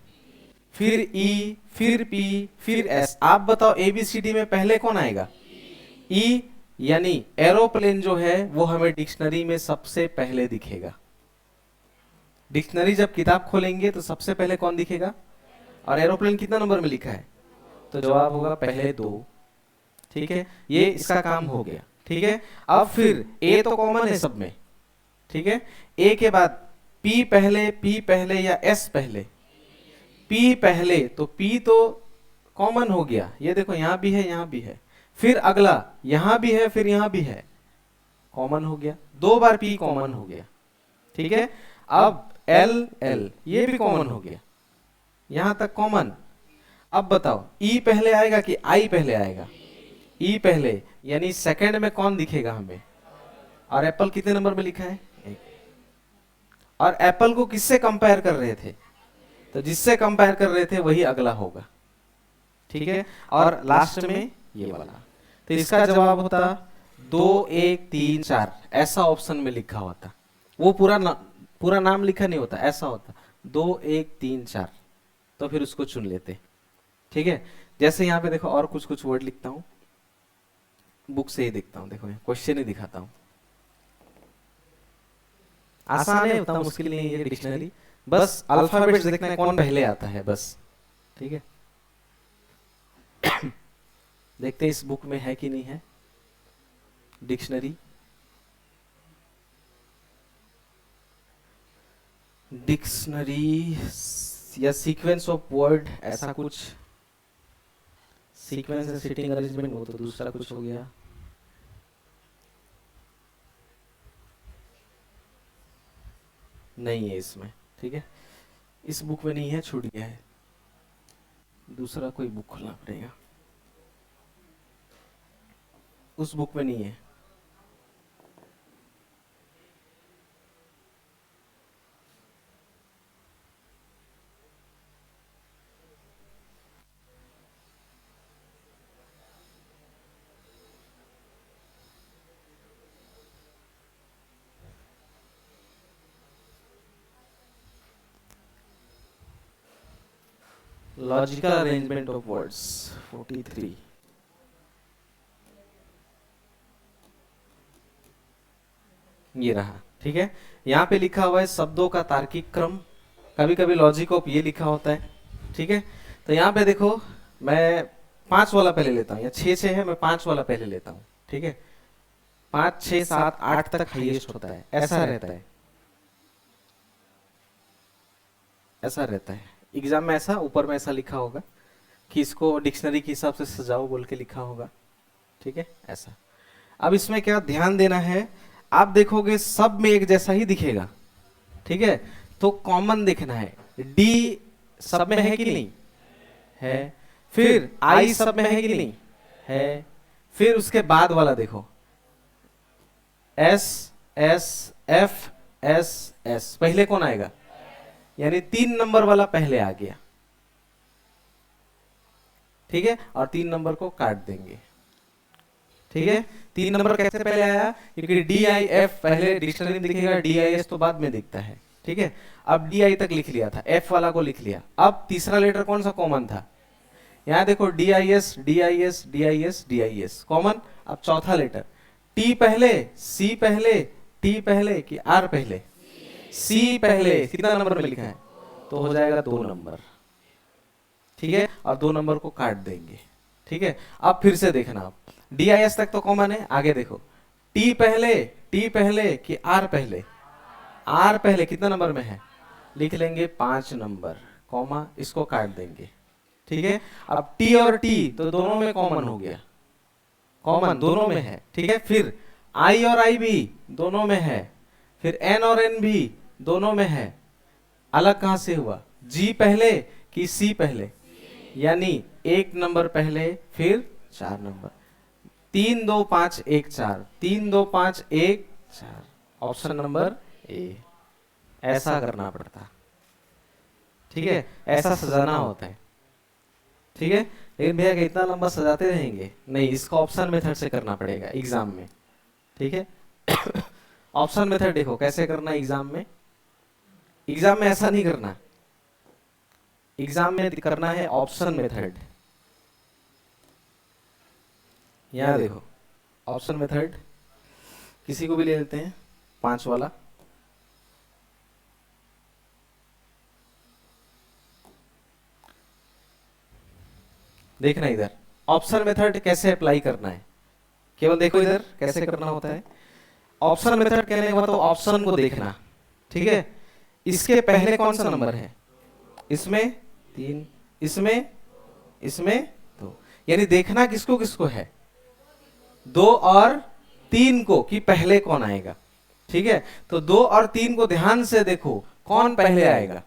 S1: फिर ई, फिर पी, फिर एस। आप बताओ एबीसीडी में पहले कौन आएगा, ई, यानी एरोप्लेन जो है वो हमें डिक्शनरी में सबसे पहले दिखेगा। डिक्शनरी जब किताब खोलेंगे तो सबसे पहले कौन दिखेगा, और एरोप्लेन कितना नंबर में लिखा है, तो जवाब होगा पहले 2, ठीक है। ये इसका काम हो गया, ठीक है। अब फिर ए तो कॉमन है सब में, ठीक है। ए के बाद पी पहले या एस पहले, पी पहले, तो पी तो कॉमन हो गया, ये देखो यहां भी है, यहां भी है। फिर अगला यहां भी है, फिर यहां भी है, कॉमन हो गया, 2 बार पी कॉमन हो गया, ठीक है। अब एल, एल ये भी कॉमन हो गया, यहां तक कॉमन। अब बताओ ई पहले आएगा कि आई पहले आएगा, ई पहले, यानी सेकंड में कौन दिखेगा हमें, और एप्पल कितने नंबर में लिखा है, 1। और एप्पल को किससे कंपेयर कर रहे थे, तो जिससे कंपेयर कर रहे थे वही अगला होगा, ठीक है। और लास्ट में ये वाला, तो इसका जवाब होता 2, 1, 3, 4, ऐसा ऑप्शन में लिखा होता, वो पूरा नाम लिखा नहीं होता, ऐसा होता 2, 1, 3, 4, तो फिर उसको चुन लेते, ठीक है। जैसे यहाँ पे देखो और कुछ वर्ड लिखता हूँ, बुक से ही देखता हूँ, देखो क्वेश्चन ही दिखाता हूँ, आसान है, उतना मुश्किल नहीं है ये डिक्शनरी, बस अल्फाबेट्स देखना है कौन पहले आता है बस, ठीक है। देखते हैं इस बुक में है कि नहीं है डिक्शनरी। डिक्शनरी या सीक्वेंस ऑफ वर्ड, ऐसा कुछ, सीक्वेंस एंड सिटिंग अरेंजमेंट, वो तो दूसरा कुछ हो गया। नहीं है इसमें, ठीक है, इस बुक में नहीं है, छूट गया है, दूसरा कोई बुक खोलना पड़ेगा, उस बुक में नहीं है। लॉजिकल अरेंजमेंट ऑफ वर्ड्स 43, ये रहा, ठीक है। यहाँ पे लिखा हुआ है शब्दों का तार्किक क्रम, कभी कभी लॉजिक ऑफ ये लिखा होता है, ठीक है। तो यहाँ पे देखो मैं 5 वाला पहले लेता हूँ, या 6 है, मैं 5 वाला पहले लेता हूँ, ठीक है। 5, 6, 7, 8 तक हाईएस्ट होता है, ऐसा रहता है, ऐसा रहता है एग्जाम में, ऐसा ऊपर में ऐसा लिखा होगा कि इसको डिक्शनरी के हिसाब से सजाओ बोल के लिखा होगा, ठीक है, ऐसा। अब इसमें क्या ध्यान देना है, आप देखोगे सब में एक जैसा ही दिखेगा, ठीक है, तो कॉमन देखना है, डी सब में है कि नहीं है, फिर आई सब में है कि नहीं है, फिर उसके बाद वाला देखो S, S, F, S, S, पहले कौन आएगा, यानी 3 नंबर वाला पहले आ गया, ठीक है, और 3 नंबर को काट देंगे, ठीक है। 3 नंबर कैसे पहले आया, क्योंकि डी आई एफ पहले डिक्शनरी में दिखेगा, डी आई एस तो बाद में दिखता है, ठीक है। अब डी आई तक लिख लिया था, एफ वाला को लिख लिया, अब तीसरा लेटर कौन सा कॉमन था, यहां देखो D I S, D I S, D I S, D I S common. अब चौथा लेटर टी पहले, सी पहले, टी पहले कि आर पहले, सी पहले कितना नंबर में लिखा है, तो हो जाएगा 2 नंबर। ठीक है, और 2 नंबर को काट देंगे। ठीक है, अब फिर से देखना आप, डी आई एस तक तो कॉमन है, आगे देखो टी पहले कि आर पहले, आर पहले कितना नंबर में है, लिख लेंगे 5 नंबर, कॉमा इसको काट देंगे। ठीक है, अब टी और टी तो दोनों में कॉमन हो गया, कॉमन दोनों में है। ठीक है, फिर आई और आई भी दोनों में है, फिर एन और एन भी दोनों में है। अलग कहां से हुआ, जी पहले कि सी पहले, यानी 1 नंबर पहले फिर 4 नंबर, 3 2 5 1 4, 3 2 5 1 4, ऑप्शन नंबर ए। ऐसा करना पड़ता। ठीक है, ऐसा सजाना होता है। ठीक है, लेकिन भैया इतना लंबा सजाते रहेंगे नहीं, इसका ऑप्शन मेथड से करना पड़ेगा एग्जाम में। ठीक है, ऑप्शन मेथड देखो कैसे करना है एग्जाम में। एग्जाम में ऐसा नहीं करना, एग्जाम में करना है ऑप्शन मेथड। यहां देखो ऑप्शन मेथड, किसी को भी ले लेते हैं 5 वाला। देखना इधर ऑप्शन मेथड कैसे अप्लाई करना है, केवल देखो इधर कैसे करना होता है। ऑप्शन मेथड कहने का मतलब ऑप्शन को देखना। ठीक है, इसके पहले कौन सा नंबर है, इसमें 3, इसमें 2, यानी देखना किसको किसको है, 2 और 3 को कि पहले कौन आएगा। ठीक है, तो 2 और 3 को ध्यान से देखो कौन पहले आएगा।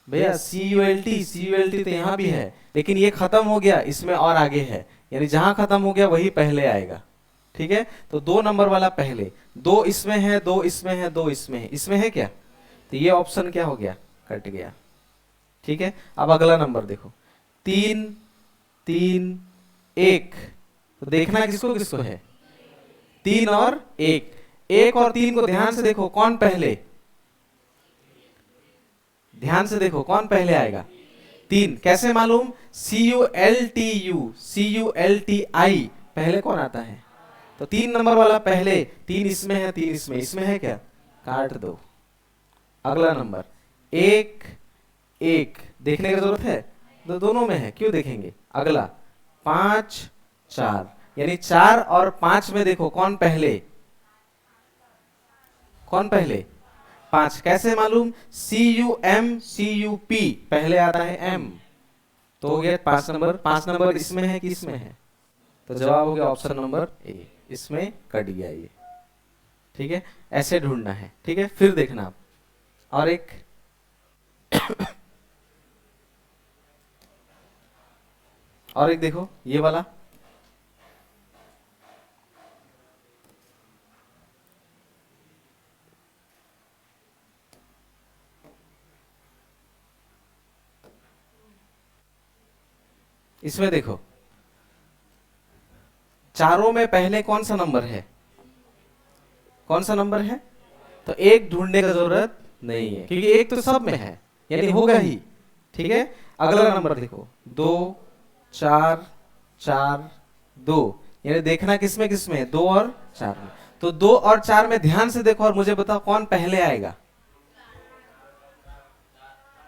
S1: भैया CULT तो यहां भी है, लेकिन ये खत्म हो गया, इसमें और आगे है, यानी जहां खत्म हो गया वही पहले आएगा। ठीक है, तो 2 नंबर वाला पहले, 2 इसमें है, 2 इसमें है, 2 इसमें है, इसमें है क्या, तो ये ऑप्शन क्या हो गया, कट गया। ठीक है, अब अगला नंबर देखो 3 3 1, तो देखना किसको किसको है, 3 और 1, 1 और 3 को ध्यान से देखो कौन पहले, ध्यान से देखो कौन पहले आएगा, 3। कैसे मालूम, CULTI पहले कौन आता है, तो 3 नंबर वाला पहले, 3 इसमें है, 3 इसमें है क्या, काट दो। अगला नंबर 1 1, देखने की जरूरत है, तो दोनों में है, क्यों देखेंगे। अगला 5 4, यानी 4 और 5 में देखो कौन पहले, कौन पहले, 5। कैसे मालूम, CUP पहले आता है M, तो हो गया 5 नंबर। 5 नंबर इसमें है कि इसमें है, तो जवाब हो गया ऑप्शन नंबर ए, इसमें कट गया ये। ठीक है, ऐसे ढूंढना है। ठीक है, फिर देखना आप, और एक और एक देखो ये वाला, इसमें देखो चारों में पहले कौन सा नंबर है, कौन सा नंबर है, तो एक ढूंढने का जरूरत नहीं है, क्योंकि एक तो सब में है, यानी होगा ही। ठीक है, अगला नंबर देखो 2 4 4 2, यानी देखना किसमें किसमें है, 2 और 4 में, तो 2 और 4 में ध्यान से देखो और मुझे बताओ कौन पहले आएगा,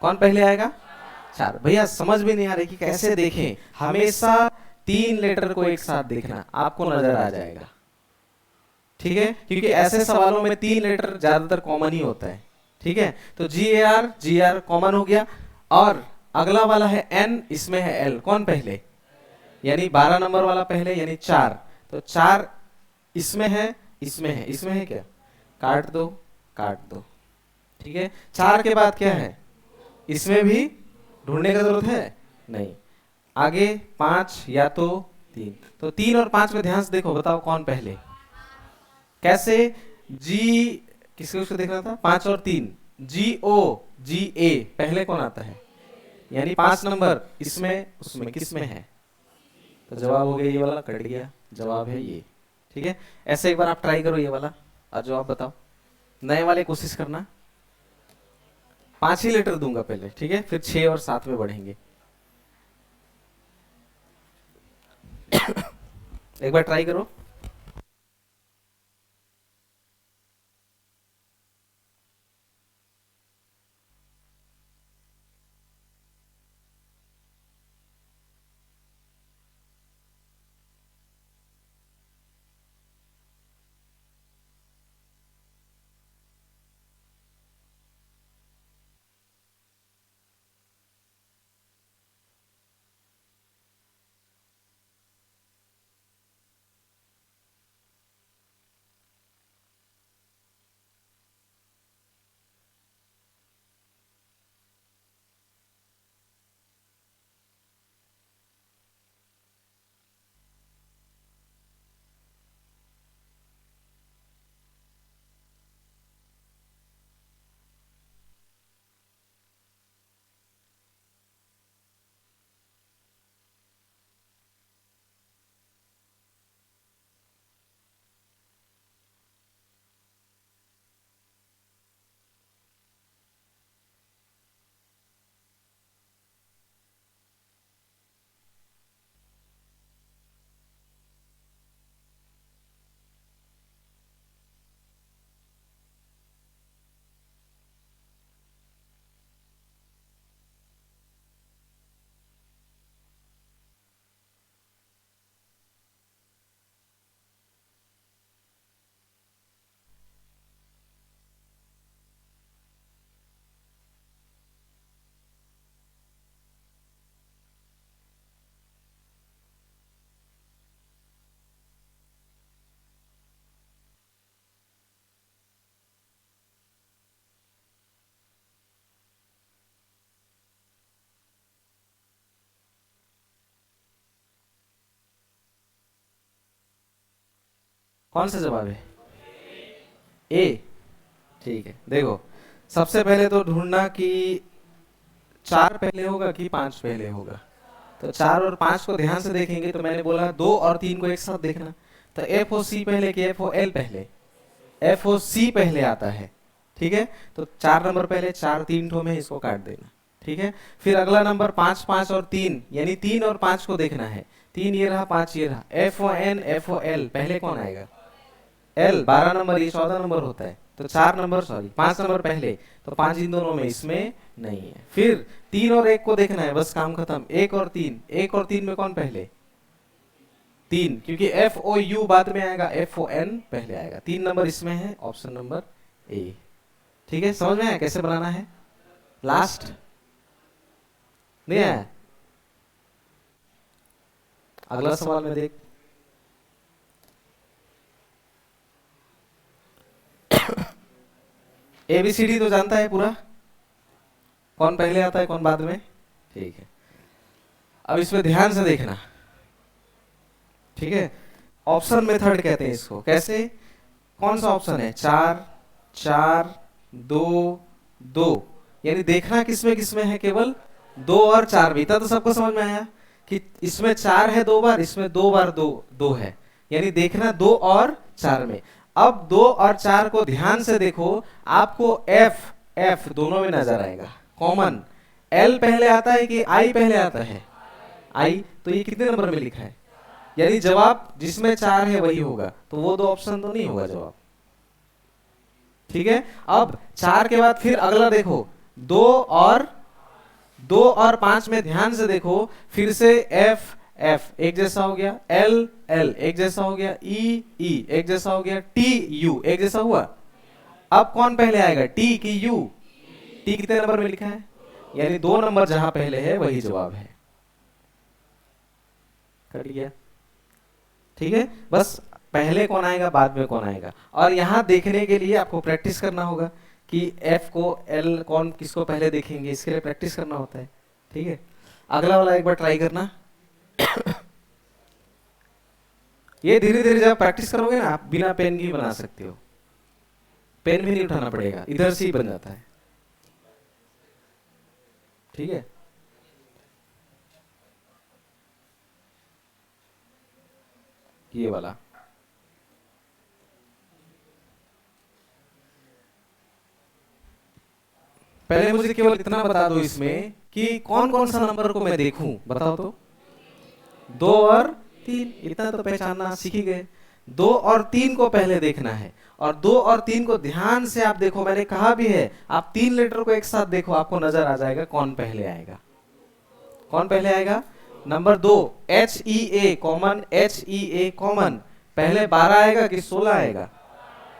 S1: कौन पहले आएगा, 4। भैया समझ में नहीं आ रही कि कैसे देखें, हमेशा 3 लेटर को एक साथ देखना, आपको नजर आ जाएगा। ठीक है, क्योंकि ऐसे सवालों में 3 लेटर ज्यादातर कॉमन ही होता है। ठीक है, तो GAR कॉमन हो गया, और अगला वाला है N, इसमें है L, कौन पहले, यानी 12 नंबर वाला पहले, यानी 4, तो 4 इसमें है, इसमें है क्या, काट दो, काट दो। ठीक है, 4 के बाद क्या है, इसमें भी ढूंढने का जरूरत है नहीं, आगे 5 या तो 3, तो 3 और 5 में ध्यान से देखो, बताओ कौन पहले, कैसे, G किसको उसको देखना था, 5 और 3, GA पहले कौन आता है, यानी 5 नंबर इसमें उसमें किसमें है, तो जवाब हो गया ये वाला, कट गया, जवाब है ये। ठीक है, ऐसे एक बार आप ट्राई करो ये वाला और जवाब बताओ, नए वाले कोशिश करना। 5 ही लेटर दूंगा पहले, ठीक है, फिर 6 और 7 में बढ़ेंगे। एक बार ट्राई करो। कौन सा जवाब है? ए। ठीक है, देखो सबसे पहले तो ढूंढना कि 4 पहले होगा कि 5 पहले होगा। तो 4 और 5 को ध्यान से देखेंगे तो मैंने बोला 2 और 3 को एक साथ देखना। तो एफ ओ सी पहले कि एफ ओ एल पहले? एफ ओ सी पहले आता है। ठीक है, तो 4 नंबर पहले, 4 3 ठो में, इसको काट देना। ठीक है, फिर अगला नंबर 5 5 और 3, यानी 3 और 5 को देखना है। 3 ये रहा, 5 ये रहा। F O N F O L पहले कौन आएगा? एल। 12 नंबर, ये 14 नंबर होता है। तो 4 नंबर, सॉरी 5 नंबर पहले, तो 5 इन दोनों में, इसमें नहीं है। फिर 3 और 1 को देखना है, बस काम खत्म। 1 और 3, 1 और 3 में कौन पहले? 3, क्योंकि एफ ओ यू बाद में आएगा, एफ ओ एन पहले आएगा। 3 नंबर इसमें है, ऑप्शन नंबर ए। ठीक है, समझ में आया कैसे बनाना है? लास्ट नहीं आया? अगला सवाल में देख। एबीसीडी तो जानता है पूरा, कौन पहले आता है कौन बाद में। ठीक है, अब इसमें ध्यान से देखना। ठीक है, ऑप्शन मेथड कहते हैं इसको। कैसे? कौन सा ऑप्शन है? 4 4 2 2, यानी देखना किसमें किसमें है? केवल 2 और 4 भी। इतना तो सबको समझ में आया कि इसमें 4 है 2 बार, इसमें 2 बार 2 2 है, यानी देखना 2 और 4 में। अब 2 और 4 को ध्यान से देखो, आपको एफ एफ दोनों में नजर आएगा कॉमन। एल पहले आता है कि आई पहले आता है? आई। तो ये कितने नंबर में लिखा है? यानी जवाब जिसमें 4 है वही होगा, तो वो 2 ऑप्शन तो नहीं होगा जवाब। ठीक है, अब 4 के बाद फिर अगला देखो, 2 और 5 में ध्यान से देखो, फिर से एफ एफ एक जैसा हो गया, एल एल एक जैसा हो गया, ई ई एक जैसा हो गया, टी यू एक जैसा हुआ। अब कौन पहले आएगा, टी की यू? टी कितने नंबर में लिखा है? यानी 2 नंबर जहां पहले है वही जवाब है। कट गया? ठीक है, बस पहले कौन आएगा बाद में कौन आएगा। और यहां देखने के लिए आपको प्रैक्टिस करना होगा कि एफ को एल कौन किसको पहले देखेंगे, इसके लिए प्रैक्टिस करना होता है। ठीक है, अगला वाला एक बार ट्राई करना। ये धीरे धीरे जब प्रैक्टिस करोगे ना, आप बिना पेन की बना सकते हो। पेन भी नहीं उठाना पड़ेगा, इधर से ही बन जाता है। ठीक है, ये वाला पहले मुझे केवल इतना बता दो इसमें कि कौन कौन सा नंबर को मैं देखूं, बताओ तो। 2 और 3, इतना तो पहचानना सीख ही गए। 2 और 3 को पहले देखना है, और 2 और 3 को ध्यान से आप देखो। मैंने कहा भी है, आप 3 लेटर को एक साथ देखो, आपको नजर आ जाएगा कौन पहले आएगा। कौन पहले आएगा? नंबर 2 एच ई ए कॉमन, एच ई ए कॉमन पहले 12 आएगा कि 16 आएगा?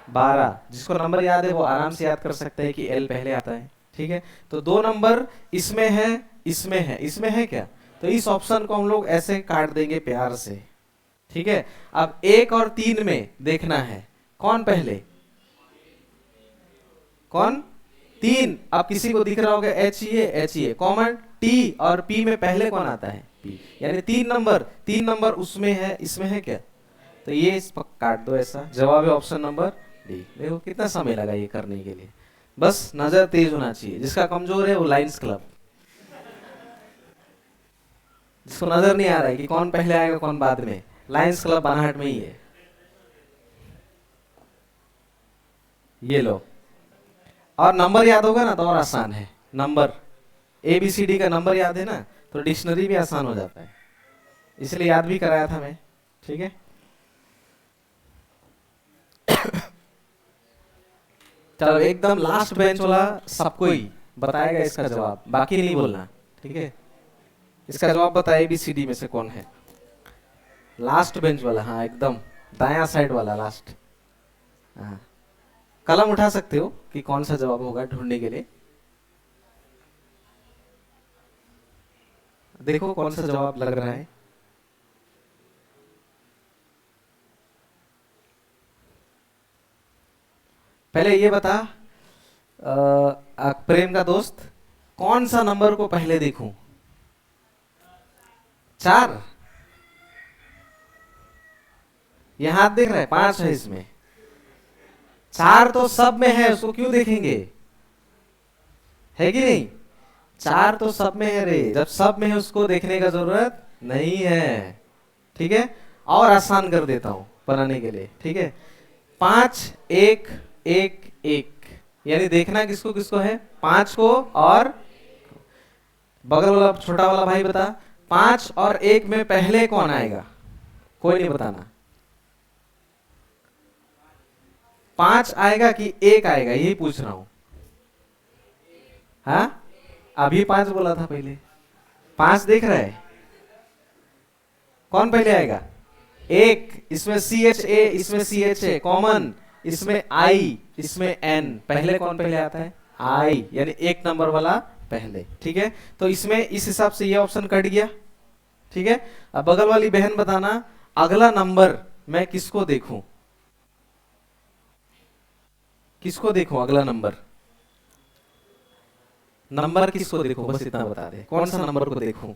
S1: 12। जिसको नंबर याद है वो आराम से याद कर सकते हैं कि एल पहले आता है। ठीक है, तो 2 नंबर इसमें है, इसमें है, इसमें है क्या? तो इस ऑप्शन को हम लोग ऐसे काट देंगे प्यार से। ठीक है, अब 1 और 3 में देखना है कौन पहले, कौन? 3। अब किसी को दिख रहा होगा एच ई ए कॉमन, टी और पी में पहले कौन आता है? पी। यानी 3 नंबर उसमें है, इसमें है क्या? तो ये इस पर काट दो ऐसा। जवाब है ऑप्शन नंबर डी। देखो कितना समय लगा ये करने के लिए, बस नजर तेज होना चाहिए। जिसका कमजोर है वो लायंस क्लब, जिसको नजर नहीं आ रहा है कि कौन पहले आएगा कौन बाद में, लायंस क्लब बानाहट में ही है। ये लो, और नंबर याद होगा ना तो और आसान है। नंबर ABCD का नंबर याद है ना, तो डिक्शनरी भी आसान हो जाता है, इसलिए याद भी कराया था मैं। ठीक है, चलो एकदम लास्ट बेंच वाला सबको ही बताएगा इसका जवाब, बाकी नहीं बोलना। ठीक है, इसका जवाब बताए ABCD में से कौन है? लास्ट बेंच वाला, हाँ एकदम दाया साइड वाला लास्ट। हाँ, कलम उठा सकते हो कि कौन सा जवाब होगा ढूंढने के लिए। देखो कौन सा जवाब लग रहा है। पहले ये बता प्रेम का दोस्त, कौन सा नंबर को पहले देखूं? 4। ये हाथ देख रहा है, 5 है इसमें, 4 तो सब में है, उसको क्यों देखेंगे, है कि नहीं, 4 तो सब में है रे, जब सब में है उसको देखने का जरूरत नहीं है, ठीक है। और आसान कर देता हूं बनाने के लिए, ठीक है। 5 1 1 1, यानी देखना किसको किसको है, 5 को, और बगल वाला छोटा वाला भाई बता, 5 और 1 में पहले कौन आएगा, कोई नहीं बताना, 5 आएगा कि 1 आएगा, यही पूछ रहा हूं। हाँ, अभी 5 बोला था पहले, 5 देख रहा है, कौन पहले आएगा, 1, इसमें CHA, इसमें CHA कॉमन, इसमें I, इसमें N, पहले कौन पहले आता है, I, यानी 1 नंबर वाला पहले, ठीक है। तो इसमें इस हिसाब से ये ऑप्शन कट गया, ठीक है। अब बगल वाली बहन बताना, अगला नंबर मैं किसको देखूं, किसको देखूं अगला नंबर, नंबर किसको देखूं, बस इतना बता दे, कौन सा नंबर को देखूं।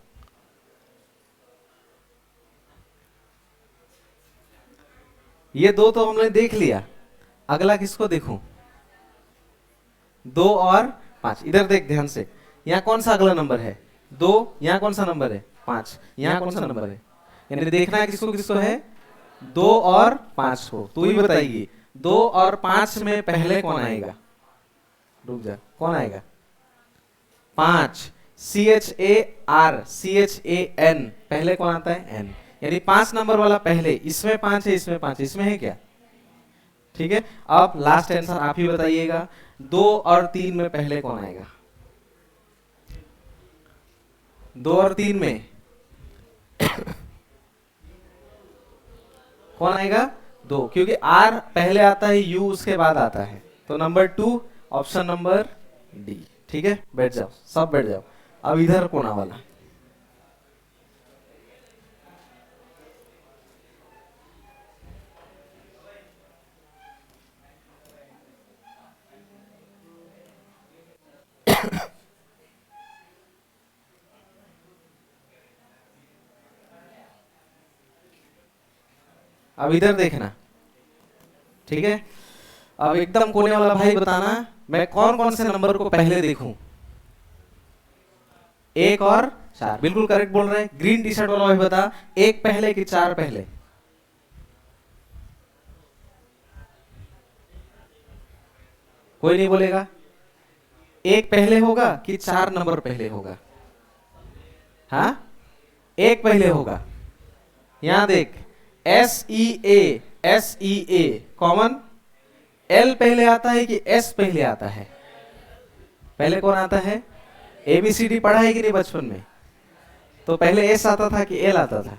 S1: ये 2 तो हमने देख लिया, अगला किसको देखूं, 2 और 5, इधर देख ध्यान से, यहाँ कौन सा अगला नंबर है, 2, यहाँ कौन सा नंबर है, 5, यहाँ कौन सा नंबर है, यानी देखना है किसको किसको है, 2 और 5 को, तू ही बताइए 2 और 5 में पहले कौन आएगा, रुक जा, कौन आएगा, 5, CHAR CHAN, पहले कौन आता है, N, यानी 5 नंबर वाला पहले, इसमें 5 है, इसमें 5, इसमें है क्या, ठीक है। अब लास्ट आंसर आप ही बताइएगा, 2 और 3 में पहले कौन आएगा, 2 और 3 में कौन आएगा, 2, क्योंकि R पहले आता है, U उसके बाद आता है, तो नंबर 2, ऑप्शन नंबर डी, ठीक है। बैठ जाओ, सब बैठ जाओ। अब इधर कोना वाला, अब इधर देखना, ठीक है। अब एकदम कोने वाला भाई बताना, मैं कौन कौन से नंबर को पहले देखूं, 1 और 4, बिल्कुल करेक्ट बोल रहे हैं। ग्रीन टी शर्ट वाला भाई बता, 1 पहले कि 4 पहले, कोई नहीं बोलेगा, 1 पहले होगा कि 4 नंबर पहले होगा, हाँ 1 पहले होगा, यहां देख, SEA कॉमन, L पहले आता है कि S पहले आता है, पहले कौन आता है, ABCD पढ़ा है कि नहीं बचपन में, तो पहले S आता था कि L आता था,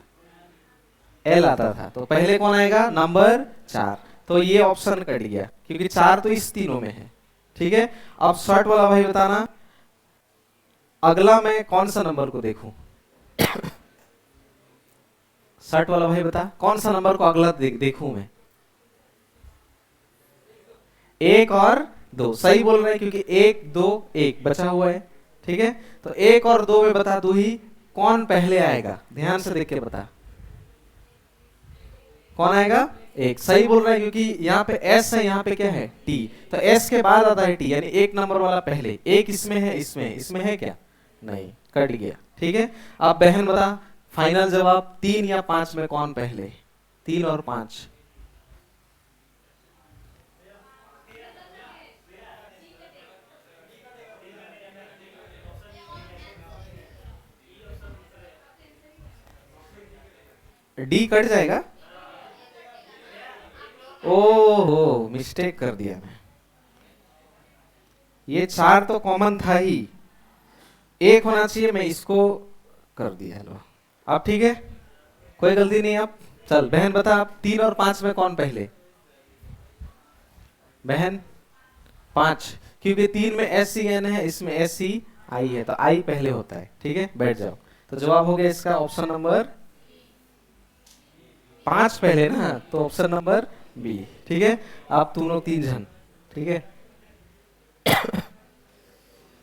S1: L आता था, तो पहले कौन आएगा, नंबर 4, तो ये ऑप्शन कट गया, क्योंकि 4 तो इस तीनों में है, ठीक है। अब शर्ट वाला भाई बताना, अगला मैं कौन सा नंबर को देखूं, शर्ट वाला भाई बता, कौन सा नंबर को अगला देखूं मैं, 1 और 2, सही बोल रहे हैं, क्योंकि 1 2 1 बचा हुआ है, ठीक है। तो 1 और 2 में बता दू ही कौन पहले आएगा, ध्यान से देख के बता, कौन आएगा, 1, सही बोल रहा है, क्योंकि यहाँ पे S है, यहाँ पे क्या है, T, तो S के बाद आता है T, यानी 1 नंबर वाला पहले, 1 इसमें है, इसमें है क्या, नहीं, कट गया, ठीक है। अब बहन बता, फाइनल जवाब, 3 या 5 में कौन पहले, 3 और 5, डी कट जाएगा, ओहो मिस्टेक कर दिया मैं, ये 4 तो कॉमन था ही, 1 होना चाहिए, मैं इसको कर दिया, लो अब ठीक है, कोई गलती नहीं। अब चल बहन बता, आप 3 और 5 में कौन पहले, बहन 5, क्योंकि 3 में SCN है, इसमें SCI है, तो I पहले होता है, ठीक है। बैठ जाओ, तो जवाब हो गया इसका ऑप्शन नंबर 5 पहले ना, तो ऑप्शन नंबर बी, ठीक है। आप तुम लोग 3 जन, ठीक है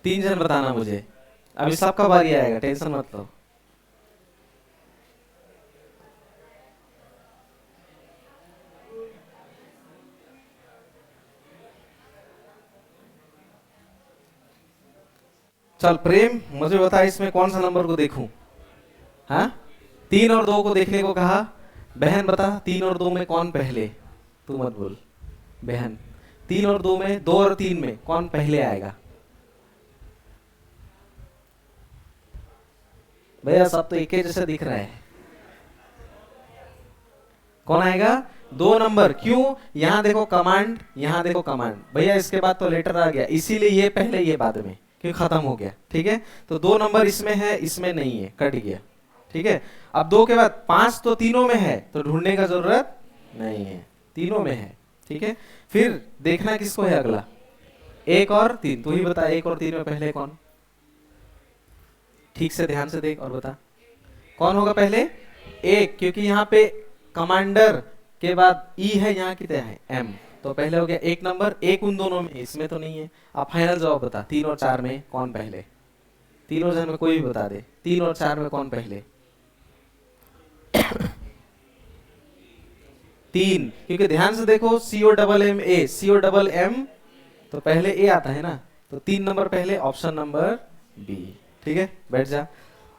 S1: 3 जन बताना मुझे, अभी सबका बारी आएगा, टेंशन मत लो। चल प्रेम, मुझे बता इसमें कौन सा नंबर को देखूं? हाँ, 3 और 2 को देखने को कहा। बहन बता 3 और 2 में कौन पहले? तू मत बोल। बहन 3 और 2 में, 2 और 3 में कौन पहले आएगा? भैया सब तो एक ही जैसे दिख रहा है। कौन आएगा? 2 नंबर। क्यों? यहां देखो कमांड, यहां देखो कमांड। भैया इसके बाद तो लेटर आ गया, इसीलिए ये पहले ये बाद में, क्यों खत्म हो गया। ठीक है, तो 2 नंबर इसमें है, इसमें नहीं है, कट गया। ठीक है, अब 2 के बाद 5 तो तीनों में है, तो ढूंढने का जरूरत नहीं है, तीनों में है। ठीक है, फिर देखना किसको है अगला, 1 और 3। तू ही बता 1 और 3 में पहले कौन? ठीक से ध्यान से देख और बता कौन होगा पहले? 1, क्योंकि यहाँ पे कमांडर के बाद ई है, यहाँ कितना है? एम, तो पहले हो गया 1 नंबर। 1 उन दोनों में, इसमें तो नहीं है। अब फाइनल जवाब बता, 3 और 4 में कौन पहले? तीनों जन में कोई भी बता दे, 3 और 4 में कौन पहले? 3, क्योंकि ध्यान से देखो COMMA, COMM तो पहले ए आता है ना, तो 3 नंबर पहले, ऑप्शन नंबर बी। ठीक है, बैठ जा।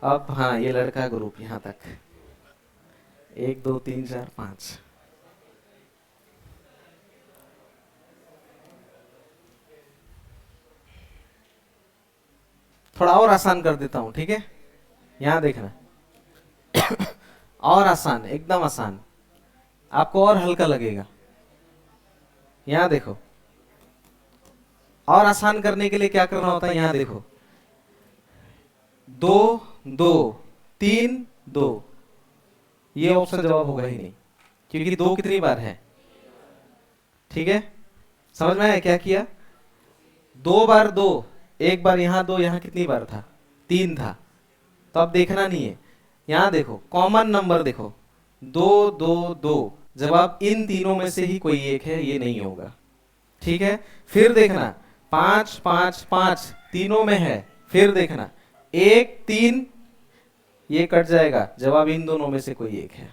S1: अब हाँ, ये लड़का ग्रुप यहाँ तक, 1 2 3 4 5। थोड़ा और आसान कर देता हूं। ठीक है, यहां देखना। और आसान, एकदम आसान, आपको और हल्का लगेगा। यहां देखो, और आसान करने के लिए क्या करना होता है, यहां देखो, 2 2 3 2, ये ऑप्शन जवाब होगा ही नहीं, क्योंकि 2 कितनी बार है? ठीक है, समझ में आया क्या किया? 2 बार 2, 1 बार यहाँ 2, यहाँ कितनी बार था? 3 था। तो अब देखना नहीं है, यहाँ देखो कॉमन नंबर देखो, 2 2 2, जवाब इन तीनों में से ही कोई एक है, ये नहीं होगा। ठीक है, फिर देखना 5 5 5, तीनों में है। फिर देखना 1 3, ये कट जाएगा, जवाब इन दोनों में से कोई एक है।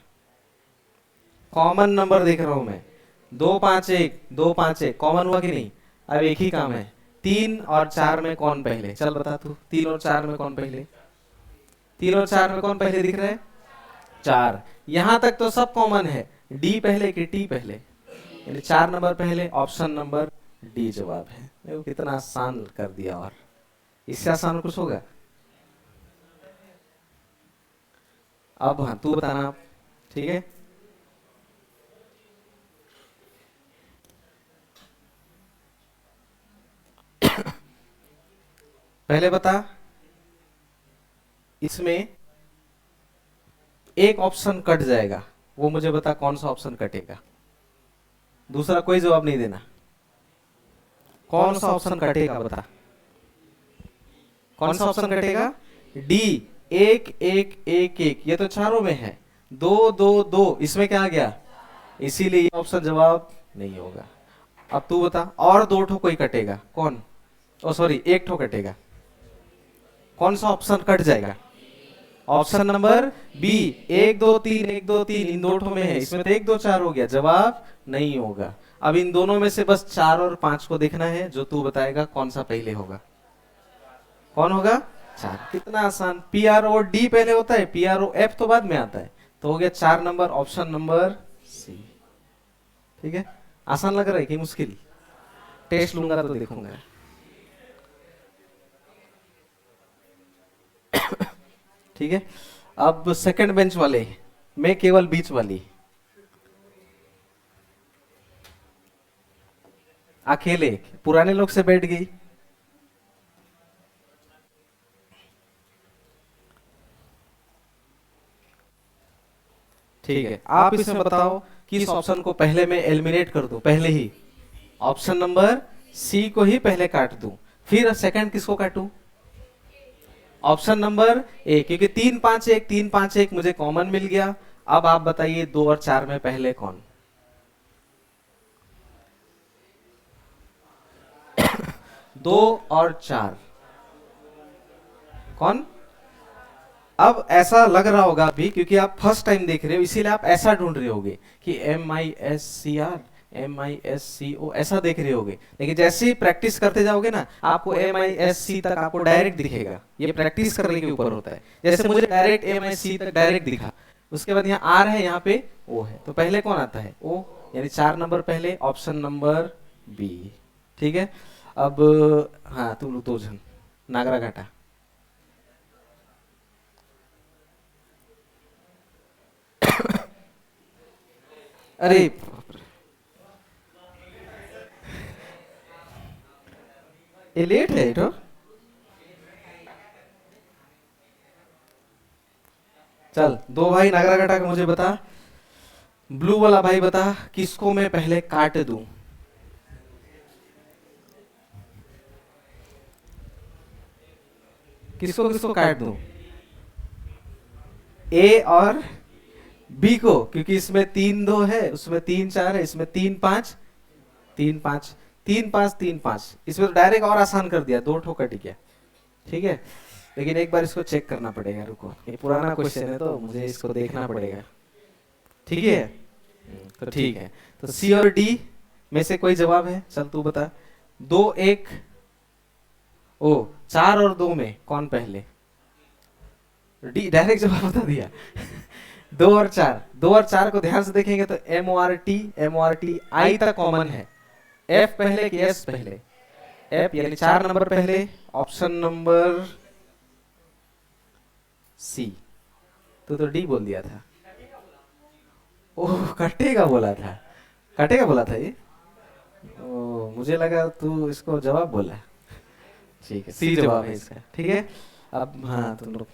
S1: कॉमन नंबर देख रहा हूं मैं, 2 5 1, 2 5 1, कॉमन हुआ कि नहीं? अब एक ही काम है, 3 और 4 में कौन पहले? चल बता तू, 3 और 4 में कौन पहले? 3 और 4 में कौन पहले दिख रहा है? 4। यहां तक तो सब कॉमन है, डी पहले कि टी पहले? यानी 4 नंबर पहले, ऑप्शन नंबर डी जवाब है। देखो कितना आसान कर दिया, और इससे आसान कुछ होगा? अब हाँ, तू बताना। ठीक है, पहले बता, इसमें एक ऑप्शन कट जाएगा, वो मुझे बता कौन सा ऑप्शन कटेगा। दूसरा कोई जवाब नहीं देना, कौन सा ऑप्शन कटेगा बता। कौन सा ऑप्शन कटेगा? डी, 1 1 1 1, ये तो चारों में है। 2 2 2, इसमें क्या आ गया? इसीलिए ये ऑप्शन जवाब नहीं होगा। अब तू बता, और 2 ठो कोई कटेगा, कौन? ओ सॉरी, 1 ठो कटेगा, कौन सा ऑप्शन कट जाएगा? ऑप्शन नंबर बी, 1 2 3 1 2 3, इन 2 ठो में है, इसमें तो 1 2 4 हो गया, जवाब नहीं होगा। अब इन दोनों में से बस 4 और 5 को देखना है, जो तू बताएगा कौन सा पहले होगा। कौन होगा? 4। कितना आसान, PROD पहले होता है, PROF तो बाद में आता है, तो हो गया 4 नंबर, ऑप्शन नंबर सी। ठीक है, आसान लग रहा है कि मुश्किल? टेस्ट लूंगा तो देखूंगा। ठीक है, अब सेकंड बेंच वाले, मैं केवल बीच वाली, अकेले पुराने लोग से बैठ गई। ठीक है, आप इसमें बताओ कि इस ऑप्शन को पहले मैं एलिमिनेट कर दूं, पहले ही ऑप्शन नंबर सी को ही पहले काट दूं, फिर सेकंड किसको काटूं? ऑप्शन नंबर ए, क्योंकि 3 5 1 3 5 1 मुझे कॉमन मिल गया। अब आप बताइए 2 और 4 में पहले कौन? 2 और 4 कौन? अब ऐसा लग रहा होगा अभी, क्योंकि आप फर्स्ट टाइम देख रहे हो, इसीलिए आप ऐसा ढूंढ रहे होगे कि MISCR, MISCO ऐसा देख रहे होगे, लेकिन जैसे ही प्रैक्टिस करते जाओगे ना आपको MISC तक आपको डायरेक्ट दिखेगा। ये प्रैक्टिस करने के ऊपर होता है। जैसे मुझे डायरेक्ट MIC तक डायरेक्ट दिखा, उसके बाद यहाँ आर है, यहाँ पे ओ है, तो पहले कौन आता है? ओ, यानी 4 नंबर पहले, ऑप्शन नंबर बी। ठीक है। अब हाँ, तुम लोग दो जन नागरा घाटा। अरे ये लेट है तो। चल दो भाई नागरा घाटा का मुझे बता, ब्लू वाला भाई बता किसको मैं पहले काट दूं। किसको किसको काट दूं? ए और बी को, क्योंकि इसमें 3 2 है, उसमें 3 4 है, इसमें 3 5, 3 5, 3 5, 3 5। इसमें तो डायरेक्ट और आसान कर दिया, 2 ठो कट गया। ठीक है, लेकिन एक बार इसको चेक करना पड़ेगा, रुको, ये पुराना क्वेश्चन है तो मुझे इसको देखना पड़ेगा। ठीक है, तो ठीक है, तो सी और डी में से कोई जवाब है? चल तू बता। 2 1, ओ 4 और 2 में कौन पहले? डी डायरेक्ट जवाब बता दिया। 2 और 4, 2 और 4 को ध्यान से देखेंगे तो MORT आई तक कॉमन है। एफ पहले कि एस पहले? एफ, यानी 4 नंबर पहले, ऑप्शन नंबर सी। तो डी बोल दिया था। ओह, कटेगा बोला था, कटेगा बोला था ये। ओ, मुझे लगा तू इसको जवाब बोला। ठीक है, सी जवाब है इसका। ठीक है, अब हाँ तुम लोग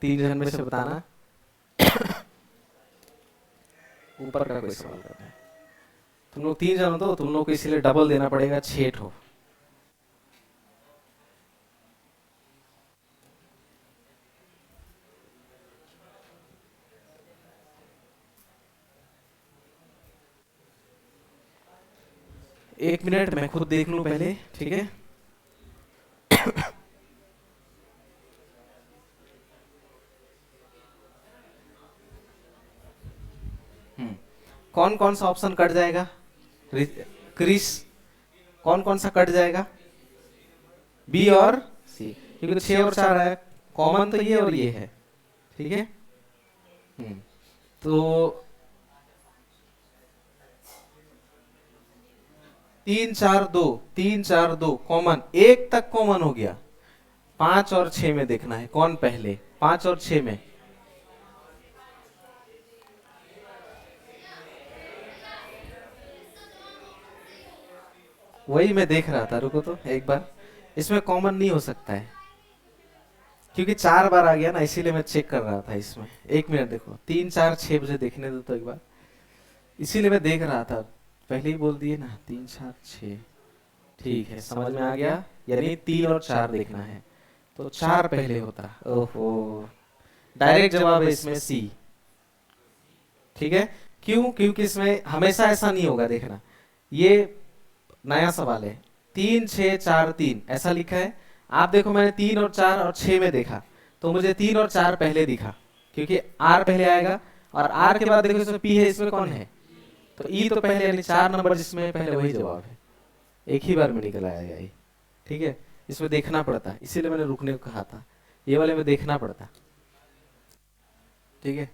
S1: 3 जन में से बताना ऊपर का कोई सवाल करना है। तुम लोग 3 जन हो तो तुम लोग को इसीलिए डबल देना पड़ेगा, 6 ठो। एक मिनट मैं खुद देख लूं पहले। ठीक है, कौन कौन सा ऑप्शन कट जाएगा? क्रिस, कौन कौन सा कट जाएगा? बी और सी, क्योंकि 6 और 4 है, कॉमन तो ये और ये है। ठीक है, तो 3 4 2 कॉमन, एक तक कॉमन हो गया। 5 और 6 में देखना है कौन पहले, 5 और 6 में। वही मैं देख रहा था, रुको तो एक बार, इसमें कॉमन नहीं हो सकता है क्योंकि 4 बार आ गया ना, इसीलिए मैं चेक कर रहा था इसमें। एक मिनट देखो, 3 4 6 मुझे देखने दो तो एक बार, इसीलिए मैं देख रहा था। पहले ही बोल दिए ना, 3 4 6। ठीक है, समझ में आ गया, यानी 3 और 4 देखना है, तो 4 पहले होता। ओहो, डायरेक्ट जवाब है इसमें सी। ठीक है, क्यों? क्योंकि इसमें हमेशा ऐसा नहीं होगा, देखना ये नया सवाल है। 3 6 4 3 ऐसा लिखा है, आप देखो मैंने 3 और 4 और 6 में देखा, तो मुझे 3 और 4 पहले दिखा, क्योंकि आर पहले आएगा, और आर के बाद देखो इसमें पी है, इसमें कौन है? तो ई तो पहले, यानी 4 नंबर जिसमें पहले वही जवाब है। एक ही बार में निकल आएगा ये। ठीक है, इसमें देखना पड़ता, इसीलिए मैंने रुकने को कहा था, ये वाले में देखना पड़ता। ठीक है,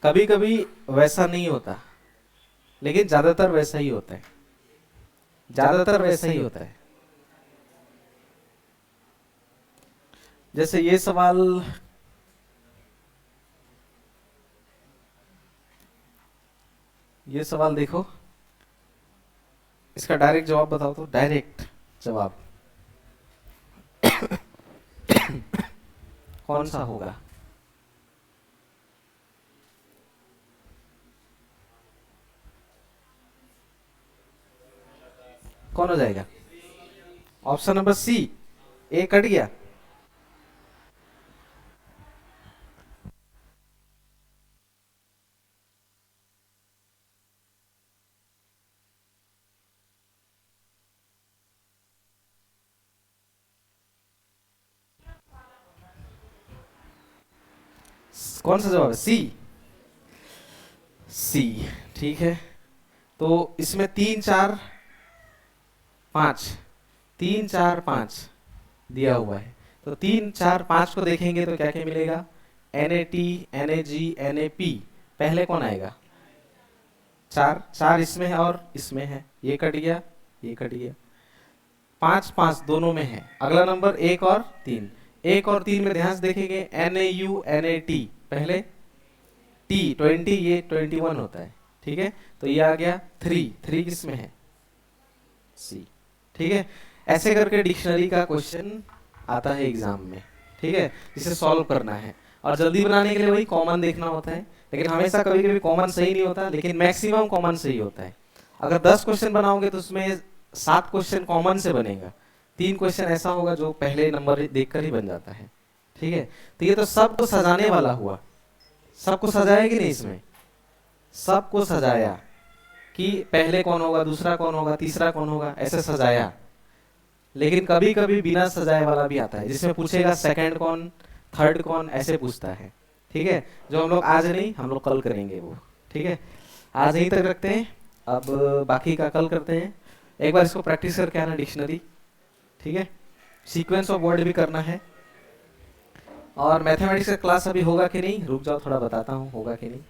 S1: कभी कभी वैसा नहीं होता, लेकिन ज्यादातर वैसा ही होता है, ज्यादातर वैसा ही होता है। जैसे ये सवाल, ये सवाल देखो, इसका डायरेक्ट जवाब बताओ तो, डायरेक्ट जवाब कौन सा होगा? कौन हो जाएगा? ऑप्शन नंबर सी, ए कट गया। कौन सा जवाब है? सी, सी। ठीक है, तो इसमें 3 4 5, 3 4 5 दिया हुआ है। तो 3 4 5 को देखेंगे तो क्या क्या मिलेगा, NAT, NAG, NAP। पहले कौन आएगा, 4 4 इसमें है और इसमें है, ये कट गया, ये कट गया। 5 5 दोनों में है। अगला नंबर 1 और 3, 1 और 3 में ध्यान से देखेंगे NAU, NAT। पहले T 20, ये 21 होता है, ठीक है। तो ये आ गया 3, 3 किस में है, C, ठीक है। ऐसे करके डिक्शनरी का क्वेश्चन आता है एग्जाम में, ठीक है, जिसे सॉल्व करना है। और जल्दी बनाने के लिए वही कॉमन देखना होता है, लेकिन हमेशा कभी कभी कॉमन सही नहीं होता, लेकिन मैक्सिमम कॉमन सही होता है। अगर 10 क्वेश्चन बनाओगे तो उसमें 7 क्वेश्चन कॉमन से बनेगा, 3 क्वेश्चन ऐसा होगा जो पहले नंबर देखकर ही बन जाता है, ठीक है। तो ये तो सबको सजाने वाला हुआ, सबको सजाया कि नहीं, इसमें सबको सजाया कि पहले कौन होगा, दूसरा कौन होगा, तीसरा कौन होगा, ऐसे सजाया। लेकिन कभी कभी बिना सजाए वाला भी आता है, जिसमें पूछेगा सेकंड कौन, थर्ड कौन, ऐसे पूछता है, ठीक है। जो हम लोग आज नहीं, हम लोग कल करेंगे वो, ठीक है। आज यहीं तक रखते हैं, अब बाकी का कल करते हैं। एक बार इसको प्रैक्टिस करके आना डिक्शनरी, ठीक है। सीक्वेंस ऑफ वर्ड भी करना है। और मैथमेटिक्स का क्लास अभी होगा कि नहीं, रुक जाओ थोड़ा बताता हूँ होगा कि नहीं।